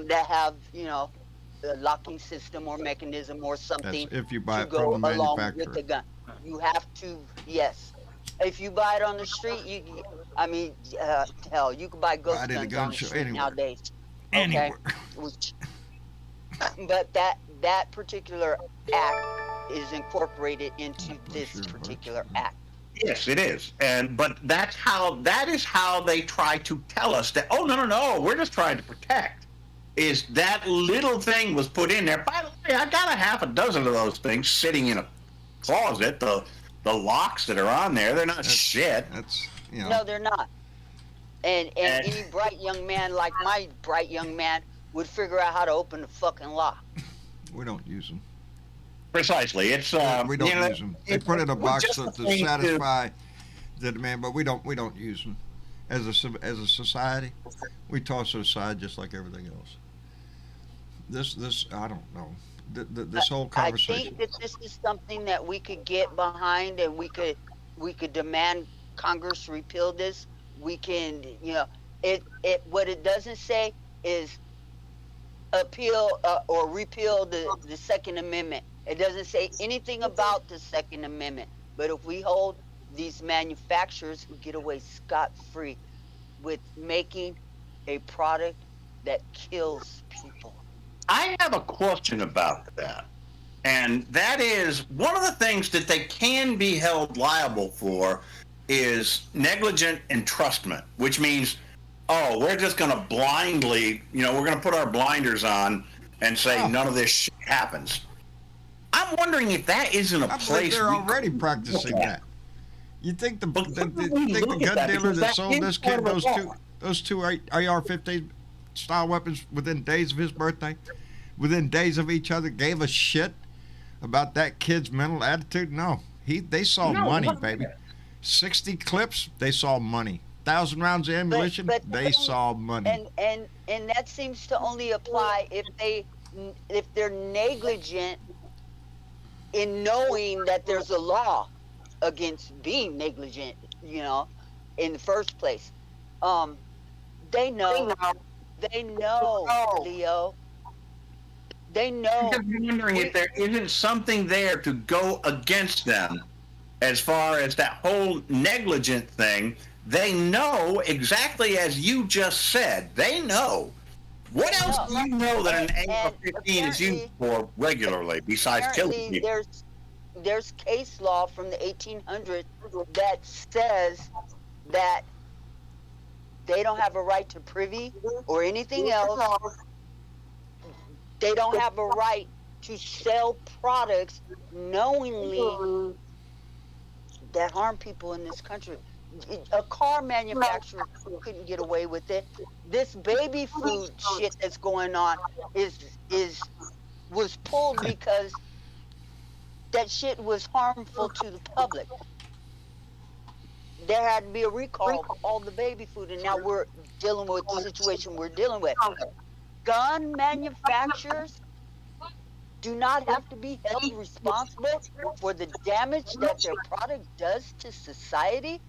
that have, you know, a locking system or mechanism or That's something if you buy to it go from the along manufacturer. with the gun. You have to, yes. If you buy it on the street, I mean, hell, you can buy ghost Buy it at a guns gun on the show street anywhere. nowadays. Anywhere. Which, but that particular act is incorporated into this Sure, particular but- act. Yes, it is. But that is how they try to tell us that, oh, no, we're just trying to protect. Is that little thing was put in there. By the way, I got a half a dozen of those things sitting in a closet. The locks that are on there, they're not shit. That's, you know. No, they're not. And any bright young man like my bright young man would figure out how to open the fucking lock. We don't use them. Precisely. It's We don't you know, use them. They put it in a it's box just to a thing satisfy the demand, but we don't use them. As a society, we toss it aside just like everything else. This I don't know. This whole I conversation. think that this is something that we could get behind, and we could demand Congress repeal this. We can, you know, it what it doesn't say is appeal or repeal the Second Amendment. It doesn't say anything about the Second Amendment. But if we hold these manufacturers who get away scot-free with making a product that kills people. I have a question about that. And that is one of the things that they can be held liable for is negligent entrustment, which means, oh, we're just going to blindly, you know, we're going to put our blinders on and say none of this shit happens. I'm wondering if that isn't a I believe place they're we already could practicing look that. at. You think the But gun look at that, dealer because that that sold is this part kid of the law. those two AR-15 style weapons within days of his birthday, within days of each other, gave a shit about that kid's mental attitude? No, they saw money, look at baby. that. 60 clips, they saw money. 1,000 rounds of ammunition, but they saw money. And that seems to only apply if they're negligent in knowing that there's a law against being negligent, you know, in the first place. They know, Leo. They know. I'm just wondering if there isn't something there to go against them as far as that whole negligent thing. They know exactly as you just said. They know. What else do you know that an AR-15 is used for regularly besides killing Apparently, people? there's case law from the 1800s that says that they don't have a right to privy or anything else. They don't have a right to sell products knowingly that harm people in this country. A car manufacturer couldn't get away with it. This baby food shit that's going on was pulled because that shit was harmful to the public. there had to be a recall of all the baby food, and now we're dealing with the situation we're dealing with. Gun manufacturers do not have to be held responsible for the damage that their product does to society.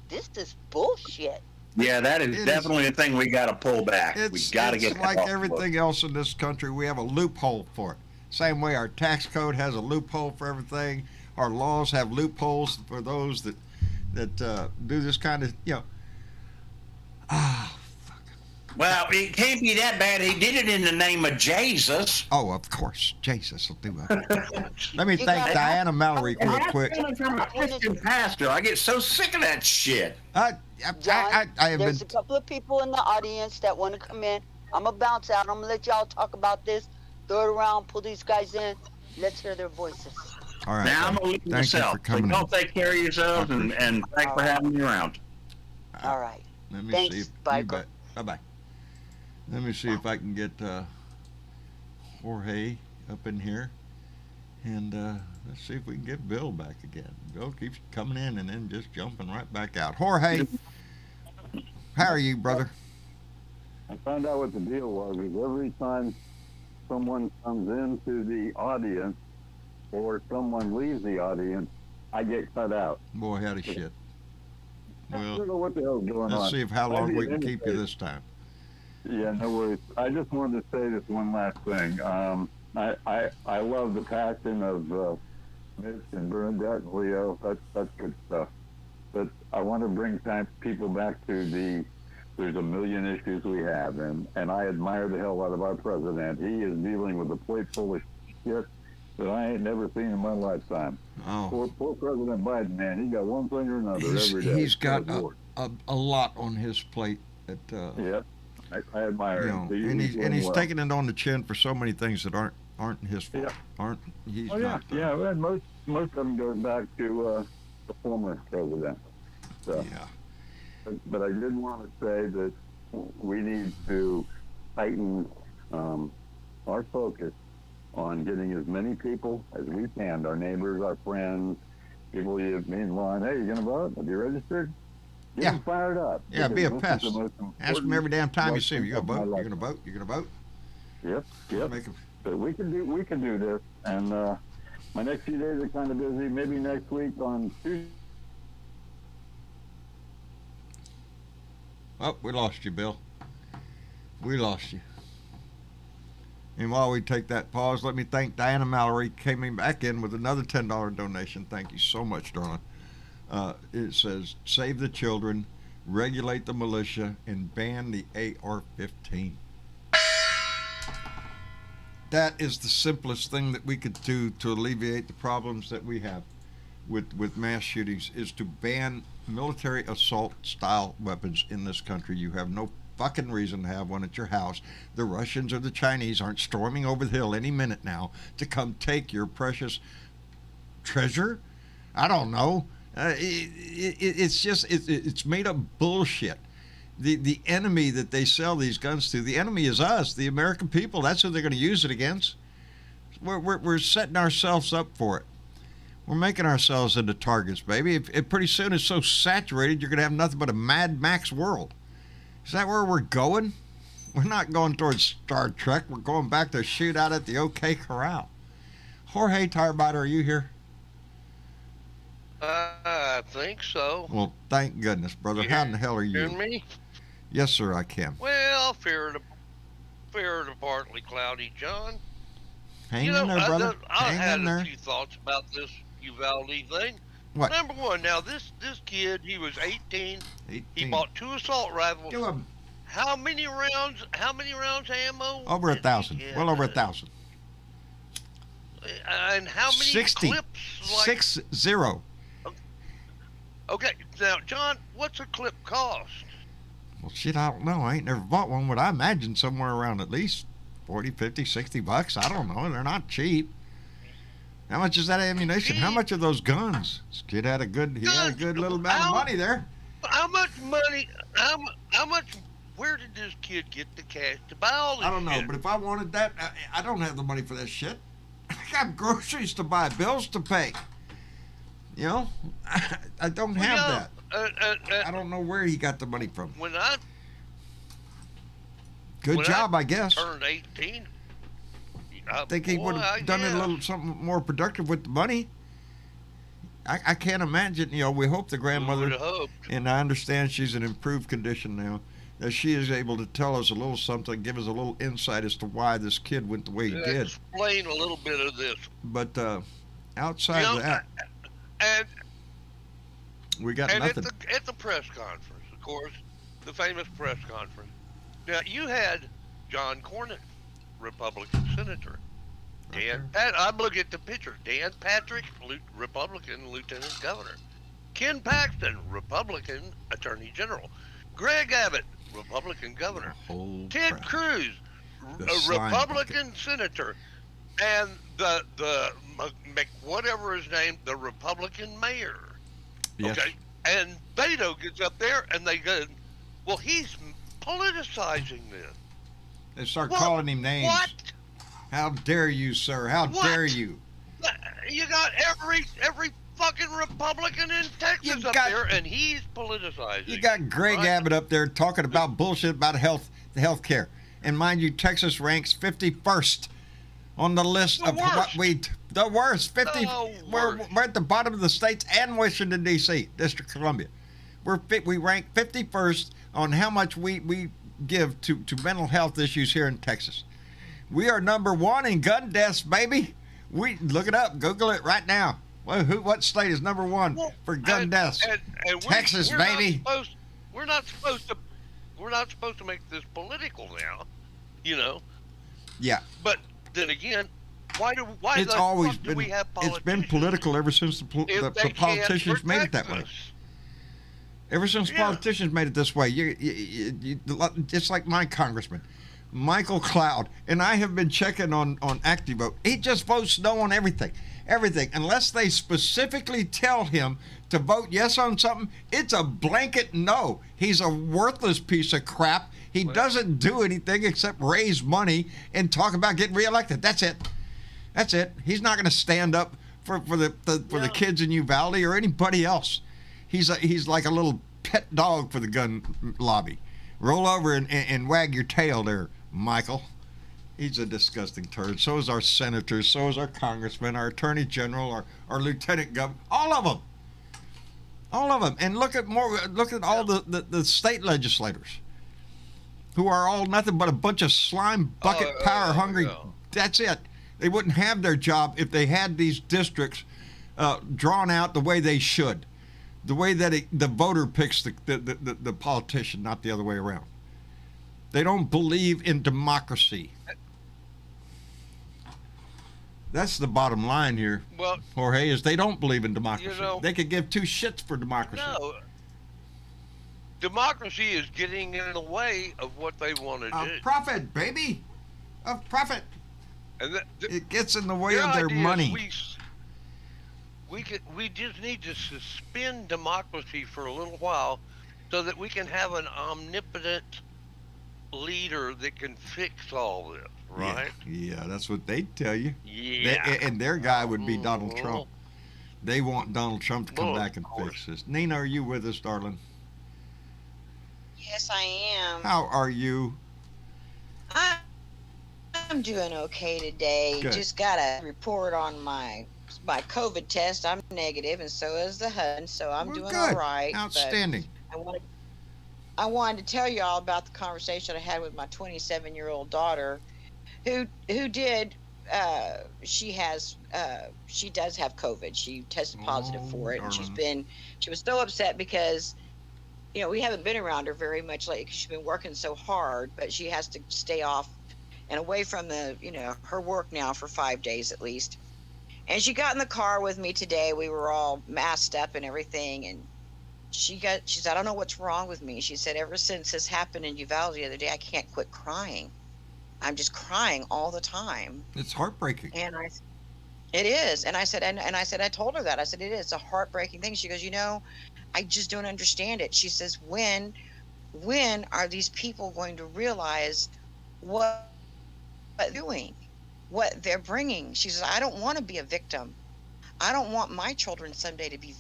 This is bullshit. Yeah, that is definitely a thing we got to pull back. We got to get It's that like off the everything else in this country. We have a loophole for it. Same way our tax code has a loophole for everything. Our laws have loopholes for those that do this kind of, you know. Well, it can't be that bad. He did it in the name of Jesus. Oh, of course, Jesus will do it. Let me thank Diana Mallory real quick. Coming from a Christian pastor, I get so sick of that shit. John, I have there's been. a couple of people in the audience that want to come in. I'm going to bounce out. I'm going to let y'all talk about this. Throw it around, pull these guys in. Let's hear their voices. All right. Now I'm going to leave Thank you myself. for coming So in. don't take care of yourselves, and thanks for having me around. All right. Let me Thanks, see. Michael. Bye bye. Let me see if I can get Jorge up in here, and let's see if we can get Bill back again. Bill keeps coming in and then just jumping right back out. Jorge, how are you, brother? I found out what the deal was. Is every time someone comes into the audience or someone leaves the audience, I get cut out. Boy, howdy shit. I don't Well, know what the hell's going on. let's see if how long Maybe we at can any keep you rate- this time. Yeah, no worries. I just wanted to say this one last thing. I love the passion of Mitch and Bernadette and Leo. That's good stuff. But I want to bring people back to there's a million issues we have, and I admire the hell out of our president. He is dealing with a plate full of shit that I ain't never seen in my lifetime. Oh, Poor President Biden, man. He got one thing or another every day. he's got Good Lord. a lot on his plate that Yeah, I admire you him. know, and he's taking it on the chin for so many things that aren't his fault. Yeah. He's Oh yeah, not. yeah. Well, most of them goes back to the former president. So, Yeah. but I did want to say that we need to tighten our focus on getting as many people as we can, our neighbors, our friends, people you've been in line. Hey, you gonna vote? Have you registered? Get Yeah. them fired up. Yeah, be a Because this is pest. the most Ask them every damn time you important see him. You gonna election vote? of You my gonna vote? You gonna vote? Yep, yep. Make 'em- But we can do this, and my next few days are kind of busy. Maybe next week on Tuesday. Oh, we lost you, Bill. We lost you. And while we take that pause, let me thank Diana Mallory, came back in with another $10 donation. Thank you so much, darling. It says, save the children, regulate the militia, and ban the AR-15. That is the simplest thing that we could do to alleviate the problems that we have with mass shootings, is to ban military assault style weapons in this country. You have no fucking reason to have one at your house. The Russians or the Chinese aren't storming over the hill any minute now to come take your precious treasure. I don't know. It's made up bullshit. The enemy that they sell these guns to, the enemy is us, the American people. That's who they're going to use it against. We're setting ourselves up for it. We're making ourselves into targets, baby. If pretty soon it's so saturated, you're going to have nothing but a Mad Max world. Is that where we're going? We're not going towards Star Trek. We're going back to shoot out at the OK Corral. Jorge Tarbiter, are you here? I think so. Well, thank goodness, brother. How in the hell are you? Hearing me? Yes, sir, I can. Well, fear of the partly cloudy, John. Hang in there, brother. I Hang had in there. a few thoughts about this Uvalde thing. What? Number one, now this kid, he was 18. 18. He bought 2 assault rifles. Give him How many rounds ammo? over did he 1,000. get? Well over 1,000. And how many 60. clips? 60. Okay, now John, what's a clip cost? Well, shit, I don't know. I ain't never bought one, but I imagine somewhere around at least 40, 50, 60 bucks. I don't know. They're not cheap. How much is that ammunition? How much are those guns? This kid had a good little amount of money there. How much money? How much? Where did this kid get the cash to buy all this? I don't know, shit? but if I wanted that, I don't have the money for that shit. I got groceries to buy, bills to pay. You know, I don't have that. I don't know where he got the money from. when I Good when job, I guess. turned 18, I think he would have done it a little something more productive with the money. I can't imagine. We hope the grandmother, Would have hoped. and I understand she's in improved condition now, that she is able to tell us a little something, give us a little insight as to why this kid went the way he did. Explain a little bit of this. But outside of that, And we got and nothing. at the press conference, of course, the famous press conference. Now you had John Cornyn, Republican senator. I'm looking at the picture. Dan Patrick, Republican lieutenant governor. Ken Paxton, Republican attorney general. Greg Abbott, Republican governor. Ted Cruz, The a slime Republican senator, and the whatever his name, the Republican mayor. Yes. Okay, and Beto gets up there and they go, well, he's politicizing this. They start What? calling him names. What? How dare you, sir? How What? dare you? You got every fucking Republican in Texas You up got- there, and he's politicizing. You got Greg right? Abbott up there talking about bullshit about the health care. And mind you, Texas ranks 51st on the list The of what worst. the worst. 50. The We're worst. at the bottom of the states and Washington D.C., District of Columbia. We rank 51st on how much we give to mental health issues here in Texas. We are number 1 in gun deaths, baby. We look it up, Google it right now. What state is number 1 for gun deaths? And Texas, we're baby. We're not supposed to make this political now, Yeah. But then again, why It's the always fuck do been we have it's been politicians political ever since if the they politicians can't made it that protect way. us? Ever since Yeah. politicians made it this way, it's like my congressman, Michael Cloud, and I have been checking on ActiVote. He just votes no on everything, unless they specifically tell him to vote yes on something. It's a blanket no. He's a worthless piece of crap. He doesn't do anything except raise money and talk about getting reelected. That's it. He's not going to stand up for the kids in Uvalde or anybody else. He's like a little pet dog for the gun lobby. Roll over and wag your tail there, Michael. He's a disgusting turd. So is our senators. So is our congressman, our attorney general, our lieutenant governor. All of them. And look at all the state legislators, who are all nothing but a bunch of slime bucket power hungry. yeah. That's it. They wouldn't have their job if they had these districts drawn out the way they should. The way that the voter picks the politician, not the other way around. They don't believe in democracy. That's the bottom line here, Well, Jorge, is they don't believe in democracy. They could give 2 shits for democracy. no. Democracy is getting in the way of what they want to do. Of profit, baby. Of profit. And It gets in the way their of their idea is money. we just need to suspend democracy for a little while so that we can have an omnipotent leader that can fix all this, right? Yeah, that's what they tell you. Yeah. And their guy would be Donald Mhm. Trump. They want Donald Trump to come Well, back and fix this. Nina, are you with us, darling? Yes, I am. How are you? I'm doing okay today. Good. Just got a report on my COVID test. I'm negative, and so is the husband. So I'm Well, doing good. all right. but Outstanding. I wanted to tell you all about the conversation I had with my 27-year-old daughter, who did. She does have COVID. She tested positive for it, and she was so upset because, we haven't been around her very much lately because she's been working so hard, but she has to stay off and away from her work now for 5 days at least. And she got in the car with me today. We were all masked up and everything, and she said, I don't know what's wrong with me. She said, ever since this happened in Uvalde the other day, I can't quit crying. I'm just crying all the time. It's heartbreaking. And it is. And I said, I told her that. I said, it is a heartbreaking thing. She goes, I just don't understand it. She says, when are these people going to realize what they're doing, what they're bringing? She says, I don't want to be a victim. I don't want my children someday to be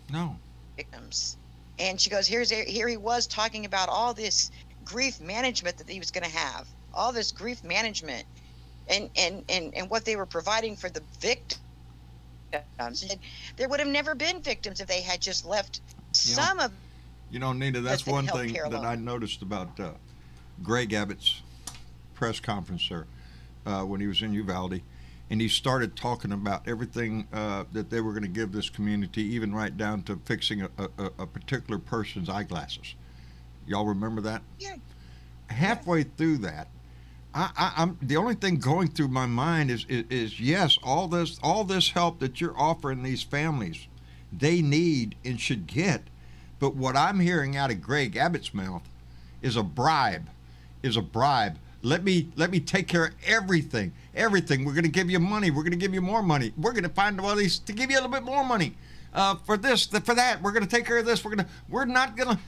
No. victims. And she goes, here he was talking about all this grief management that he was going to have, all this grief management, and what they were providing for the victims. And there would have never been victims if they had just left some of. You know, Nita, that's the one thing healthcare that alone. I noticed about Greg Abbott's press conference there when he was in Uvalde, and he started talking about everything that they were going to give this community, even right down to fixing a particular person's eyeglasses. Y'all remember that? Yeah. Halfway through that, I'm the only thing going through my mind is yes, all this help that you're offering these families, they need and should get. But what I'm hearing out of Greg Abbott's mouth is a bribe. Let me take care of everything. Everything. We're going to give you money. We're going to give you more money. We're going to find ways to give you a little bit more money for this, for that. We're going to take care of this. We're not going to.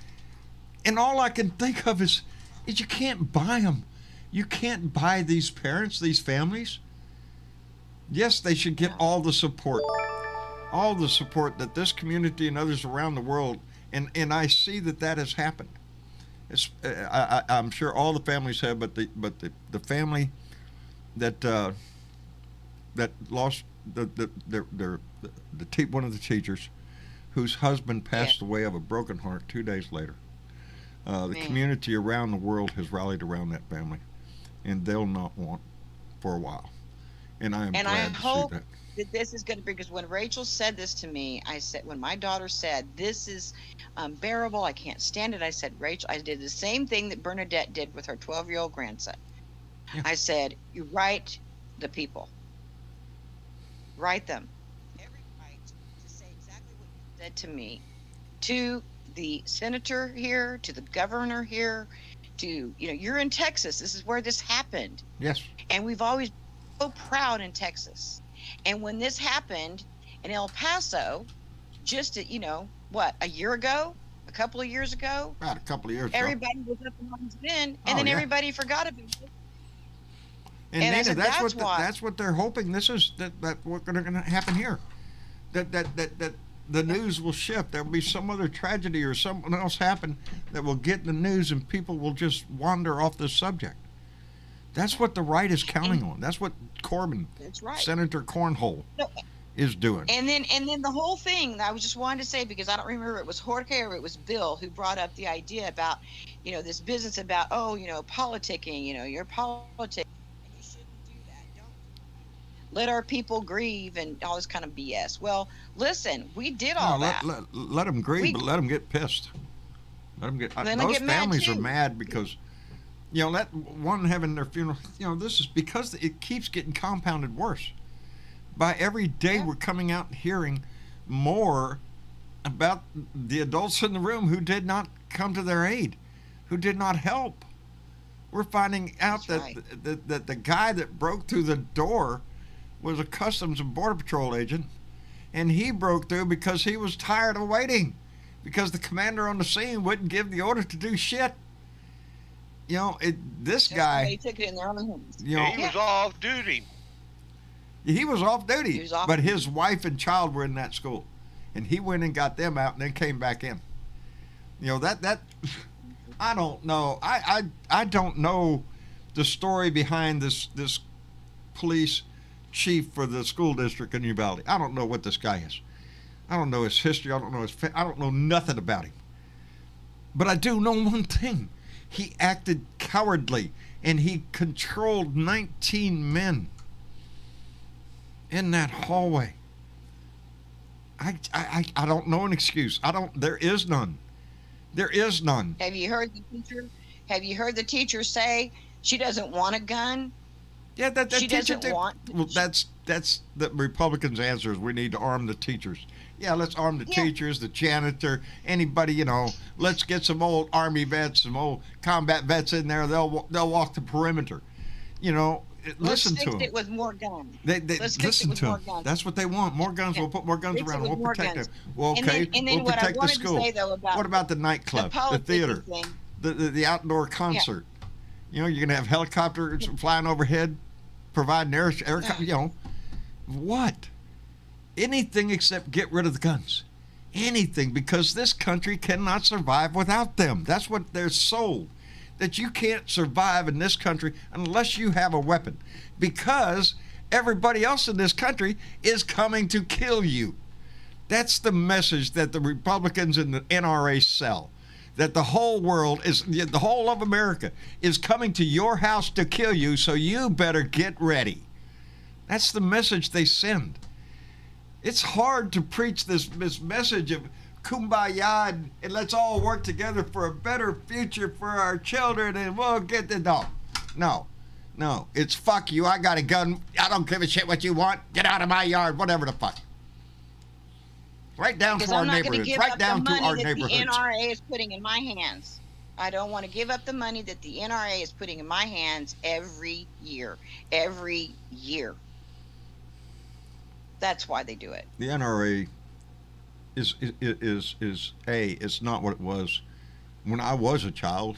And all I can think of is you can't buy them. You can't buy these parents, these families. Yes, they should get all the support that this community and others around the world. And I see that has happened. I'm sure all the families have, but the family that lost one of the teachers, whose husband passed away of a broken heart 2 days later. The community around the world has rallied around that family, and they'll not want for a while. And I am glad to see that. That this is going to be, because when Rachel said this to me, I said, when my daughter said, this is unbearable, I can't stand it, I said, Rachel, I did the same thing that Bernadette did with her 12-year-old grandson. Yeah. I said, you write the people. Write them. Every right to say exactly what you said to me, to the senator here, to the governor here, to, you're in Texas. This is where this happened. Yes. And we've always been so proud in Texas. And when this happened in El Paso, just a year ago, a couple of years ago, about a couple of years everybody was up in one's bin, and then everybody forgot about it. And Nina, said, that's what they're hoping. This is that what's going to happen here. That the news will shift. There will be some other tragedy or something else happen that will get in the news, and people will just wander off this subject. That's what the right is counting on. That's what Corbin, Senator Cornhole, is doing. And then the whole thing, I was just wanting to say, because I don't remember it was Jorge or it was Bill who brought up the idea about, this business about, politicking, you're politicking. And you shouldn't do that. Don't let our people grieve and all this kind of BS. Well, listen, we did all that. Let them grieve, but let them get pissed. Let them get. Those families are mad because. That one having their funeral, this is because it keeps getting compounded worse. By every day we're coming out and hearing more about the adults in the room who did not come to their aid, who did not help. We're finding out that the guy that broke through the door was a Customs and Border Patrol agent, and he broke through because he was tired of waiting, because the commander on the scene wouldn't give the order to do shit. This guy. They took it in their own hands. He was off duty. He was off duty, but his wife and child were in that school, and he went and got them out, and then came back in. That I don't know. I don't know the story behind this police chief for the school district in Uvalde. I don't know what this guy is. I don't know his history. I don't know nothing about him. But I do know one thing. He acted cowardly, and he controlled 19 men in that hallway. I don't know an excuse. There is none. There is none. Have you heard the teacher say she doesn't want a gun? Yeah, that she teacher doesn't want. Well, that's the Republicans' answer is we need to arm the teachers. Yeah, let's arm the teachers, the janitor, anybody, let's get some old Army vets, some old combat vets in there. They'll walk the perimeter. Listen to them. Let's fix it with more guns. Listen to them. That's what they want. More guns. We'll put more guns around. We'll protect them. Well, okay. We'll protect the school. What about the nightclub, the theater, the outdoor concert? You're going to have helicopters flying overhead, providing air. What? Anything except get rid of the guns. anything, because this country cannot survive without them. That's what they're sold, that you can't survive in this country unless you have a weapon, because everybody else in this country is coming to kill you. That's the message that the Republicans and the NRA sell, that the whole world is, the whole of America is coming to your house to kill you, so you better get ready. That's the message they send. It's hard to preach this message of kumbaya and let's all work together for a better future for our children and we'll get the... No. It's fuck you. I got a gun. I don't give a shit what you want. Get out of my yard. Whatever the fuck. Right down to our neighborhoods. Right down to our neighborhoods. The NRA is putting in my hands. I don't want to give up the money that the NRA is putting in my hands every year. Every year. That's why they do it. The NRA is it's not what it was when I was a child.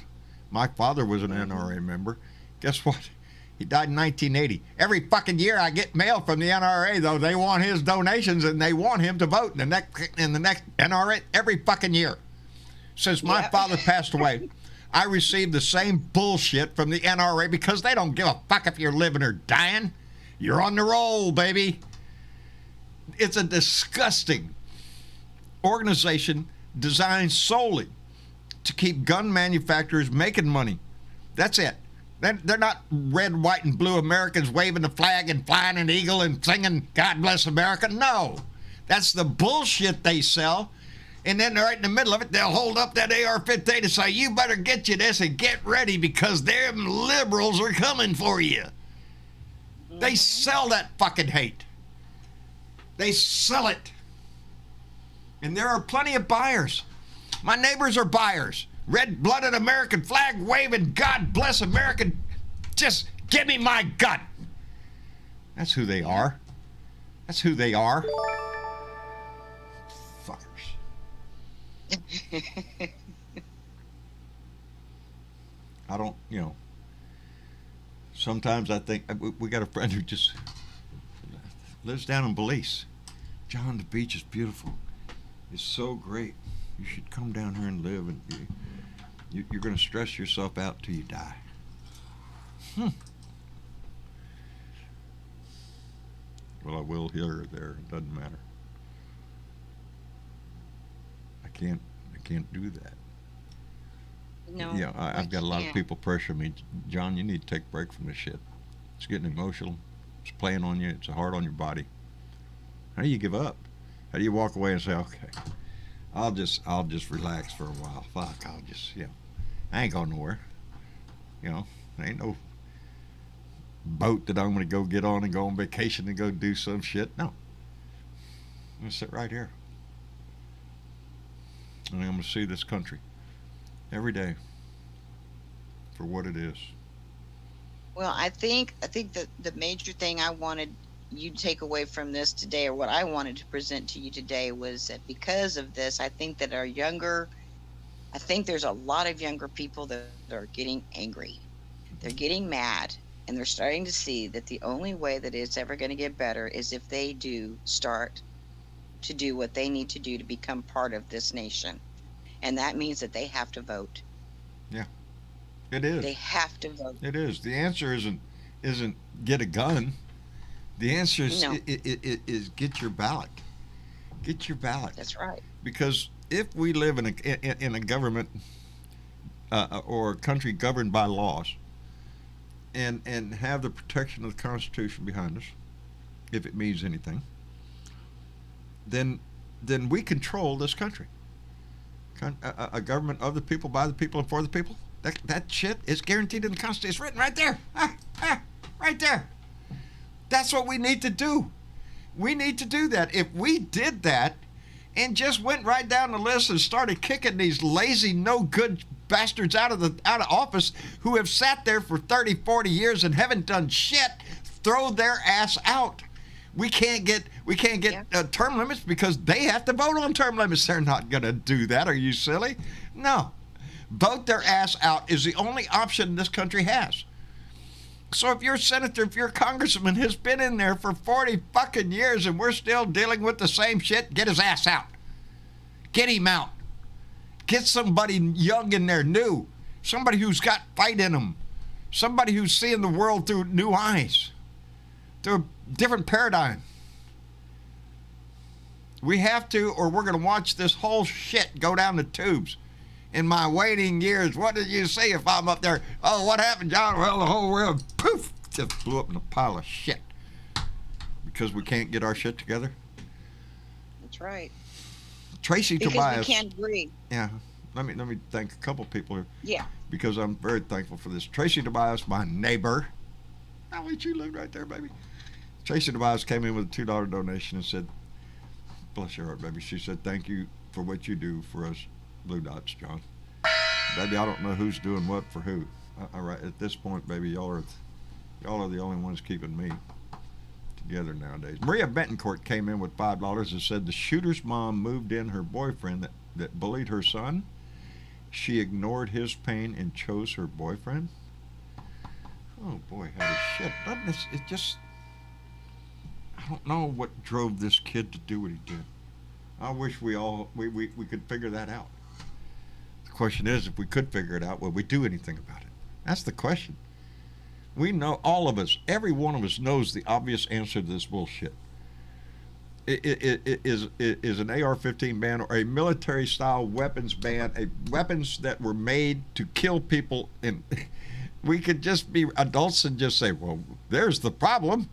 My father was an NRA member. Guess what? He died in 1980. Every fucking year I get mail from the NRA, though. They want his donations and they want him to vote in the next NRA every fucking year. Since my father passed away, I received the same bullshit from the NRA because they don't give a fuck if you're living or dying. You're on the roll, baby. It's a disgusting organization designed solely to keep gun manufacturers making money. That's it. They're not red, white, and blue Americans waving the flag and flying an eagle and singing God Bless America. No. That's the bullshit they sell. And then right in the middle of it, they'll hold up that AR-15 and say, you better get you this and get ready because them liberals are coming for you. They sell that fucking hate. They sell it. And there are plenty of buyers. My neighbors are buyers. Red-blooded American flag waving, God bless American. Just give me my gun. That's who they are. That's who they are. Fuckers. I don't, sometimes I think, we got a friend who just lives down in Belize. John, the beach is beautiful. It's so great. You should come down here and live, and you're going to stress yourself out till you die. Well, I will here or there. It doesn't matter. I can't do that. No. Yeah, I've got a lot of people pressure me. John, you need to take a break from this shit. It's getting emotional. It's playing on you. It's hard on your body. How do you give up? How do you walk away and say, okay, I'll just relax for a while. Fuck, I'll just, I ain't going nowhere. There ain't no boat that I'm going to go get on and go on vacation and go do some shit. No. I'm going to sit right here. And I'm going to see this country every day for what it is. Well, I think that the major thing I wanted you to take away from this today, or what I wanted to present to you today, was that because of this, I think that I think there's a lot of younger people that are getting angry. They're getting mad, and they're starting to see that the only way that it's ever going to get better is if they do start to do what they need to do to become part of this nation. And that means that they have to vote. Yeah, it is. They have to vote. It is. The answer isn't get a gun. The answer is, No. is get your ballot. Get your ballot. That's right. Because if we live in a government or a country governed by laws and have the protection of the Constitution behind us, if it means anything, then we control this country. A government of the people, by the people, and for the people. That shit is guaranteed in the Constitution. It's written right there. Right there. That's what we need to do. We need to do that. If we did that and just went right down the list and started kicking these lazy, no good bastards out of office who have sat there for 30, 40 years and haven't done shit, throw their ass out. We can't get term limits because they have to vote on term limits. They're not going to do that. Are you silly? No. Vote their ass out is the only option this country has. So if your senator, if your congressman has been in there for 40 fucking years and we're still dealing with the same shit, get his ass out. Get him out. Get somebody young in there, new. Somebody who's got fight in them. Somebody who's seeing the world through new eyes. Through a different paradigm. We have to, or we're going to watch this whole shit go down the tubes. In my waiting years, what did you see if I'm up there? Oh, what happened, John? Well, the whole world, poof, just blew up in a pile of shit. Because we can't get our shit together. That's right. Tracy Because Tobias. we can't agree. Yeah. Let me thank a couple people here. Yeah. Because I'm very thankful for this. Tracy Tobias, my neighbor. I'll let you live right there, baby. Tracy Tobias came in with a $2 donation and said, bless your heart, baby. She said, thank you for what you do for us Blue Dots, John. Baby, I don't know who's doing what for who. All right, at this point, baby, y'all are the only ones keeping me together nowadays. Maria Betancourt came in with $5 and said the shooter's mom moved in her boyfriend that bullied her son. She ignored his pain and chose her boyfriend. Oh boy, how shit. It just, I don't know what drove this kid to do what he did. I wish we could figure that out. The question is, if we could figure it out, will we do anything about it? That's the question. We know, all of us, every one of us knows the obvious answer to this bullshit. It is an AR-15 ban or a military-style weapons ban, weapons that were made to kill people. And we could just be adults and just say, well, there's the problem.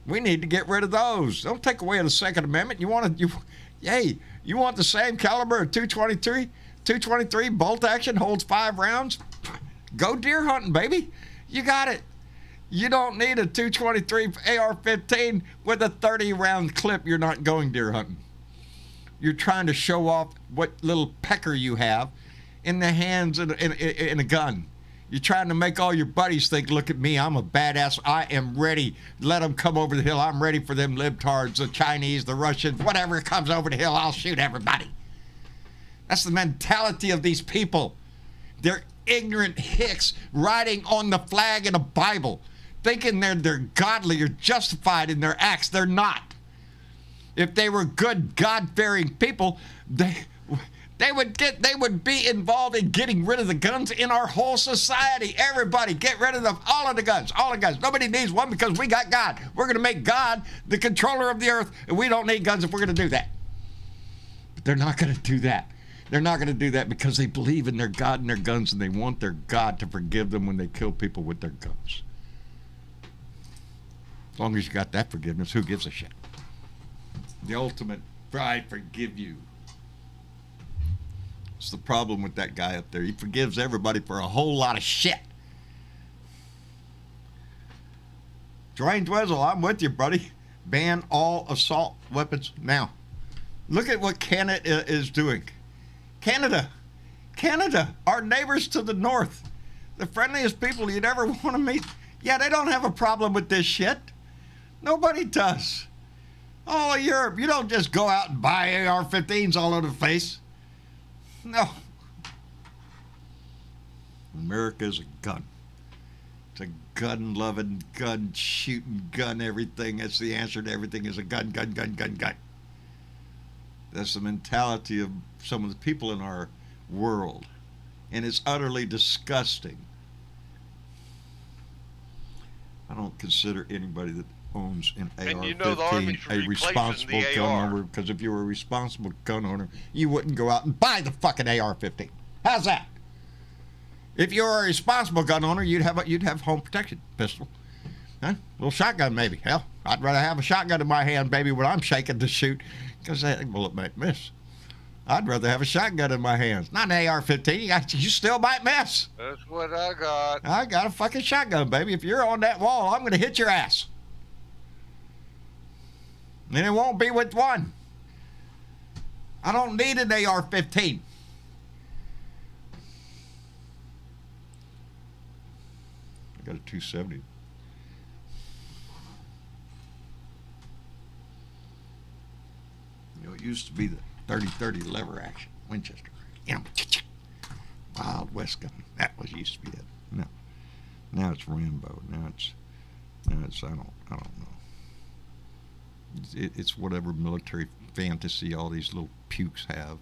We need to get rid of those. Don't take away the Second Amendment. You want the same caliber of 223? 223 bolt action holds 5 rounds? Go deer hunting, baby. You got it. You don't need a 223 AR-15 with a 30-round clip. You're not going deer hunting. You're trying to show off what little pecker you have in the hands in a gun. You're trying to make all your buddies think, look at me, I'm a badass. I am ready. Let them come over the hill. I'm ready for them libtards, the Chinese, the Russians, whatever comes over the hill, I'll shoot everybody. That's the mentality of these people. They're ignorant hicks riding on the flag in a Bible, thinking they're godly or justified in their acts. They're not. If they were good, God-fearing people, they would be involved in getting rid of the guns in our whole society. Everybody, get rid of all of the guns. Nobody needs one because we got God. We're going to make God the controller of the earth, and we don't need guns if we're going to do that. But they're not going to do that. They're not going to do that because they believe in their God and their guns, and they want their God to forgive them when they kill people with their guns. As long as you got that forgiveness, who gives a shit? The ultimate, I forgive you. It's the problem with that guy up there. He forgives everybody for a whole lot of shit. Dwayne Dwezzle, I'm with you, buddy. Ban all assault weapons now. Look at what Canada is doing. Canada, our neighbors to the north, the friendliest people you'd ever want to meet. Yeah, they don't have a problem with this shit. Nobody does. All of Europe, you don't just go out and buy AR-15s all over the face. No. America is a gun. It's a gun-loving, gun-shooting, gun everything. That's the answer to everything is a gun, gun, gun, gun, gun. That's the mentality of some of the people in our world. And it's utterly disgusting. I don't consider anybody that owns an AR-15 a responsible gun owner, because if you were a responsible gun owner, you wouldn't go out and buy the fucking AR-15. How's that? If you were a responsible gun owner, you'd have home protection pistol. Huh? A little shotgun maybe. Hell, I'd rather have a shotgun in my hand, baby, when I'm shaking to shoot, because that bullet might miss. I'd rather have a shotgun in my hands, not an AR-15. You still might miss. That's what I got. I got a fucking shotgun, baby. If you're on that wall, I'm going to hit your ass. And it won't be with one. I don't need an AR-15. I got a 270. You know, it used to be the 30-30 lever action Winchester. You know, Wild West gun. That was used to be it. No. Now it's Rambo. Now it's I don't know. It's whatever military fantasy all these little pukes have.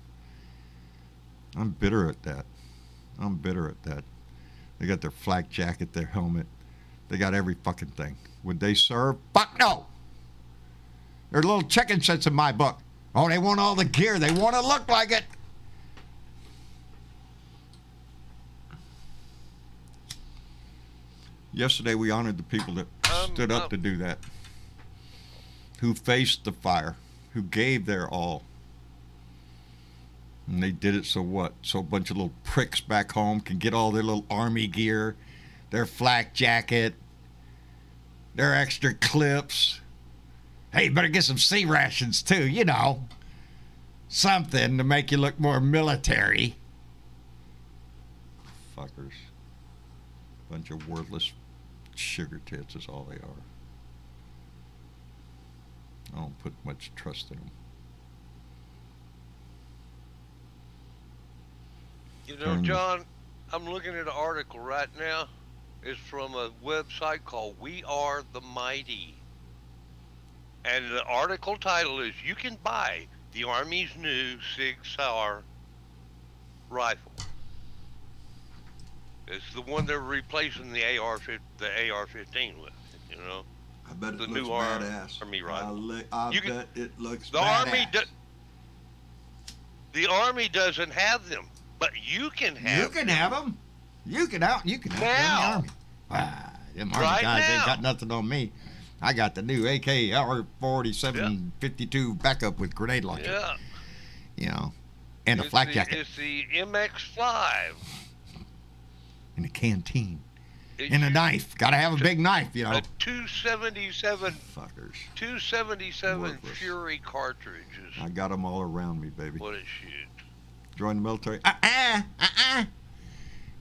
I'm bitter at that. I'm bitter at that. They got their flak jacket, their helmet. They got every fucking thing. Would they serve? Fuck no. They're little chicken shits in my book. Oh, they want all the gear. They want to look like it. Yesterday we honored the people that stood up to do that, who faced the fire, who gave their all. And they did it so what? So a bunch of little pricks back home can get all their little army gear, their flak jacket, their extra clips. Hey, you better get some sea rations too, you know. Something to make you look more military. Fuckers. Bunch of worthless sugar tits is all they are. I don't put much trust in them. You know, John, I'm looking at an article right now. It's from a website called We Are the Mighty. And the article title is, You Can Buy the Army's New Sig Sauer Rifle. It's the one they're replacing the AR-15 with, you know. I bet it the looks new badass. Army rifle. I bet it looks the badass. The Army doesn't have them, but you can have. You can have them. You can have them in the Now. Army. Ah, them Army Right guys ain't now. got nothing on me. I got the new AK-47-52 backup with grenade launcher. Yeah. You know, and a flak jacket. It's the MX-5. And a canteen. It And a used- knife. Gotta have a big knife, you know. A 277 Fuckers. 277 Worthless. Fury cartridges. I got them all around me, baby. What it shoots. Join the military.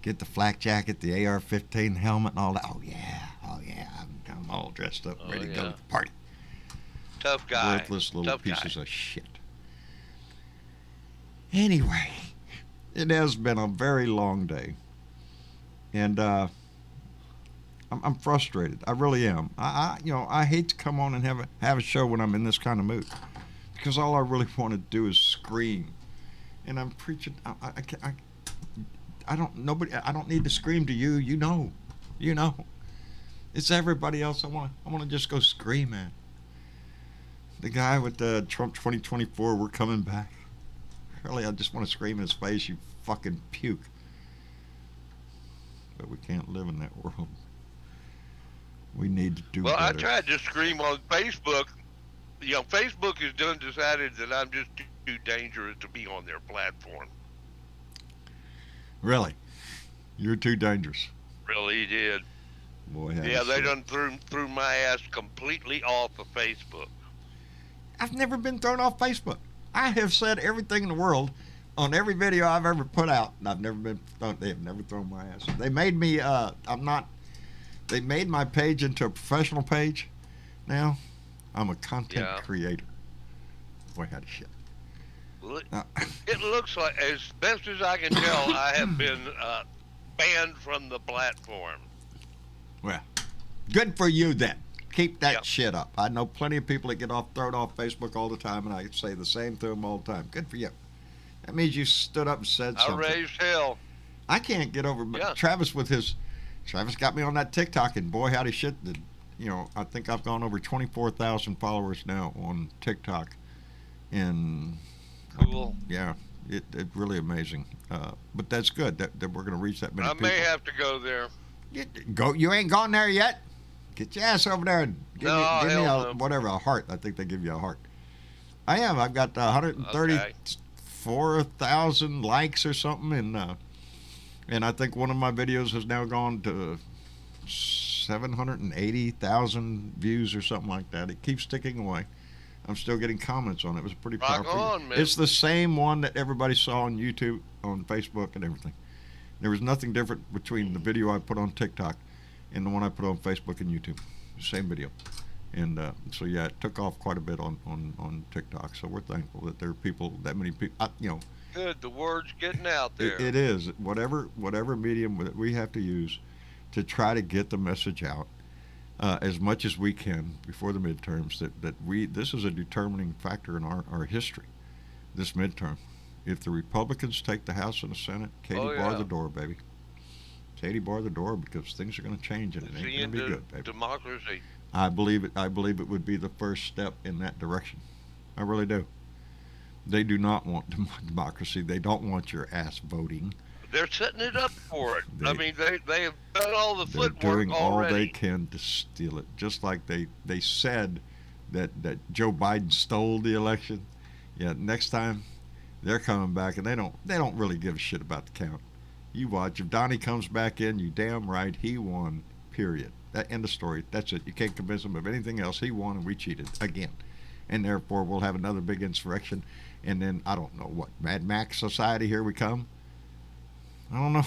Get the flak jacket, the AR-15 helmet, and all that. Oh yeah. I'm all dressed up, ready to go yeah. to the party. Tough guy. Worthless little Tough pieces guy. of shit. Anyway, it has been a very long day, and I'm frustrated. I really am. I hate to come on and have a show when I'm in this kind of mood, because all I really want to do is scream, and I'm preaching. I don't need to scream to you. You know. It's everybody else. I want to just go scream at. The guy with the Trump 2024, we're coming back. Really, I just want to scream in his face, you fucking puke. But we can't live in that world. We need to do Well, better. I tried to scream on Facebook. You know, Facebook has done decided that I'm just too dangerous to be on their platform. Really? You're too dangerous. Really did. Boy, Yeah, they done threw my ass completely off of Facebook. I've never been thrown off Facebook. I have said everything in the world on every video I've ever put out, and I've never been thrown. They have never thrown my ass. They made me. They made my page into a professional page. Now, I'm a content creator. Boy, how shit. It looks like, as best as I can tell, I have been banned from the platform. Well, good for you then. Keep that Yep. shit up. I know plenty of people that get thrown off Facebook all the time, and I say the same to them all the time. Good for you. That means you stood up and said I something. raised hell. I can't get over Travis Travis got me on that TikTok, and boy, howdy shit. I think I've gone over 24,000 followers now on TikTok. And Cool. yeah, it's really amazing. But that's good that we're going to reach that many I people. may have to go there. You ain't gone there yet? Get your ass over there and give me hell no. a heart. I think they give you a heart. I am. I've got 134,000 likes or something, and I think one of my videos has now gone to 780,000 views or something like that. It keeps ticking away. I'm still getting comments on it. It was pretty Rock powerful. on, man. It's the same one that everybody saw on YouTube, on Facebook, and everything. There was nothing different between the video I put on TikTok and the one I put on Facebook and YouTube. Same video. And so, yeah, it took off quite a bit on TikTok. So we're thankful that there are that many people, Good, the word's getting out there. it is. Whatever medium that we have to use to try to get the message out as much as we can before the midterms, this is a determining factor in our history, this midterm. if the Republicans take the House and the Senate, Katie, bar the door, baby. Katie, bar the door, because things are going to change and it ain't going to be good, baby. Democracy. I believe it. I believe it would be the first step in that direction. I really do. They do not want democracy. They don't want your ass voting. They're setting it up for it. I mean, they have done all the They're footwork doing all already. they can to steal it. Just like they said that Joe Biden stole the election. Yeah, next time they're coming back and they don't really give a shit about the count. You watch. If Donnie comes back in, you damn right he won. Period. That end of story. That's it. You can't convince him of anything else. He won and we cheated again. And therefore we'll have another big insurrection. And then I don't know what, Mad Max society, here we come. I don't know.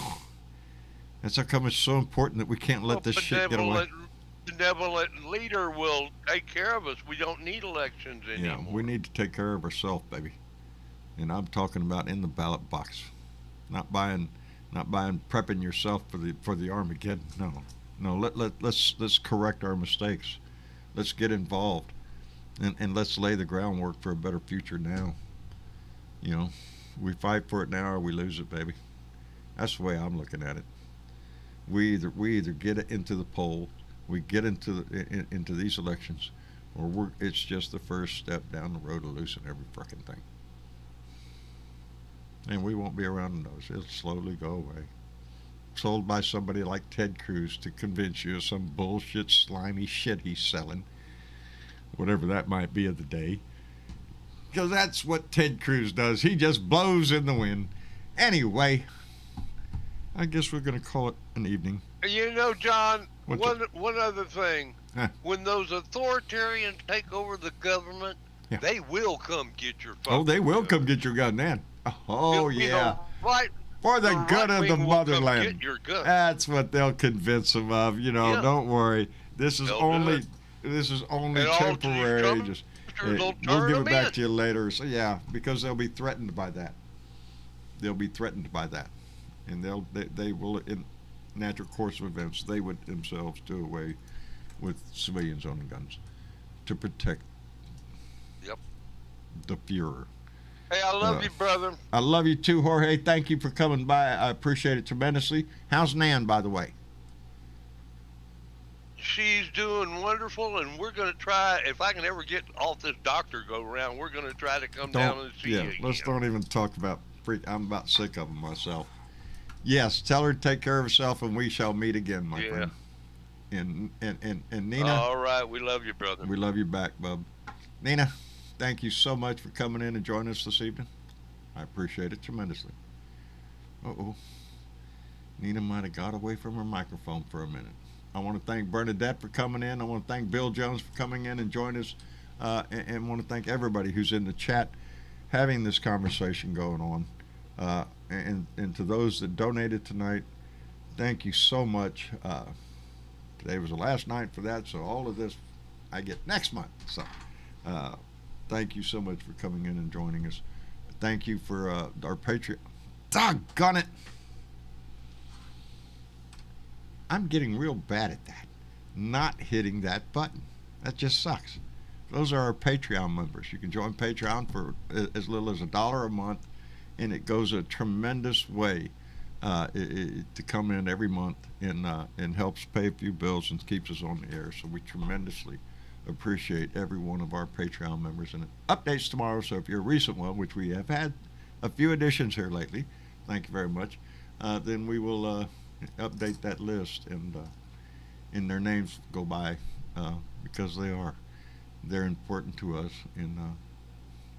That's how come it's so important that we can't let this shit get away. Benevolent leader will take care of us. We don't need elections anymore. Yeah, we need to take care of ourselves, baby. And I'm talking about in the ballot box, not buying, prepping yourself for the Armageddon. No. Let's correct our mistakes. Let's get involved, and let's lay the groundwork for a better future now. You know, we fight for it now or we lose it, baby. That's the way I'm looking at it. We either get it into the poll, we get into these elections, or it's just the first step down the road to losing every fucking thing. And we won't be around to notice. It'll slowly go away. Sold by somebody like Ted Cruz to convince you of some bullshit, slimy shit he's selling. Whatever that might be of the day. Because that's what Ted Cruz does. He just blows in the wind. Anyway, I guess we're going to call it an evening. You know, John, one other thing. Huh. When those authoritarians take over the government, Yeah. they will come get your phone. Oh, they will come get your gun then. Oh, You yeah. know, right. For the good of the right-wing will come motherland. get your gun. That's what they'll convince them of. You know, Yeah. don't worry. This is They'll do only it. temporary. Trump- Just they'll we'll turn give them it back in. to you later. So yeah, because they'll be threatened by that. They'll be threatened by that, and they will, in natural course of events, they would themselves do away with civilians owning guns to protect Yep. the Fuhrer. Hey, I love you, brother. I love you too, Jorge. Thank you for coming by. I appreciate it tremendously. How's Nan, by the way? She's doing wonderful, and we're going to try, if I can ever get off this doctor go around, we're going to try to come down and see you again. Let's don't even talk about I'm about sick of them myself. Yes, tell her to take care of herself, and we shall meet again, my friend. And Nina, All right, we love you, brother. we love you back, bub. Nina, thank you so much for coming in and joining us this evening. I appreciate it tremendously. Uh-oh. Nina might have got away from her microphone for a minute. I want to thank Bernadette for coming in. I want to thank Bill Jones for coming in and joining us. And want to thank everybody who's in the chat having this conversation going on. And to those that donated tonight, thank you so much. Today was the last night for that, so all of this I get next month. So thank you so much for coming in and joining us. Thank you for our Patreon. Doggone it. I'm getting real bad at that. Not hitting that button. That just sucks. Those are our Patreon members. You can join Patreon for as little as $1 a month, and it goes a tremendous way to come in every month and helps pay a few bills and keeps us on the air. So we tremendously appreciate every one of our Patreon members. And it updates tomorrow, so if you're a recent one, which we have had a few additions here lately, thank you very much, then we will update that list, and their names go by because they're important to us, and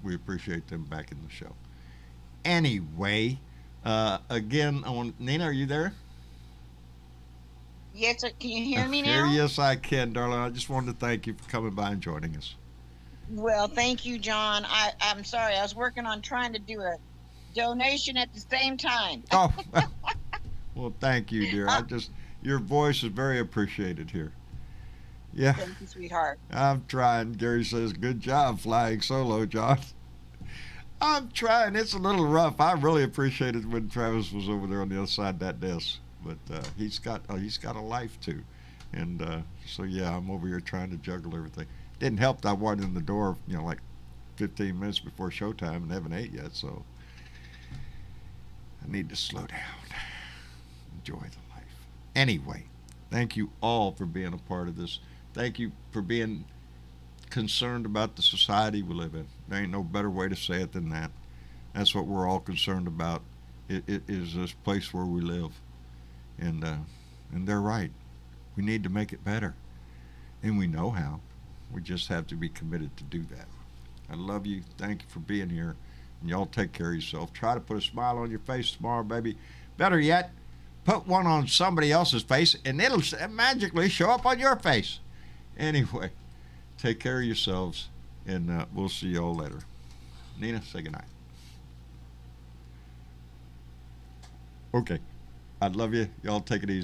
we appreciate them back in the show. Anyway, again, Nina, are you there? Yes, can you hear me now? Yes, I can, darling. I just wanted to thank you for coming by and joining us. Well, thank you, John. I'm sorry. I was working on trying to do a donation at the same time. Oh, well, thank you, dear. Your voice is very appreciated here. Yeah. Thank you, sweetheart. I'm trying. Gary says, good job flying solo, John. I'm trying. It's a little rough. I really appreciated when Travis was over there on the other side of that desk. But he's got a life, too. And so, yeah, I'm over here trying to juggle everything. Didn't help that I wasn't in the door, like 15 minutes before showtime and haven't ate yet. So, I need to slow down. Enjoy the life. Anyway, thank you all for being a part of this. Thank you for being concerned about the society we live in. There ain't no better way to say it than that. That's what we're all concerned about. It is this place where we live. And they're right. We need to make it better. And we know how. We just have to be committed to do that. I love you. Thank you for being here. And y'all take care of yourself. Try to put a smile on your face tomorrow, baby. Better yet, put one on somebody else's face, and it'll magically show up on your face. Anyway, take care of yourselves, and we'll see y'all later. Nina, say goodnight. Okay. I love you. Y'all take it easy.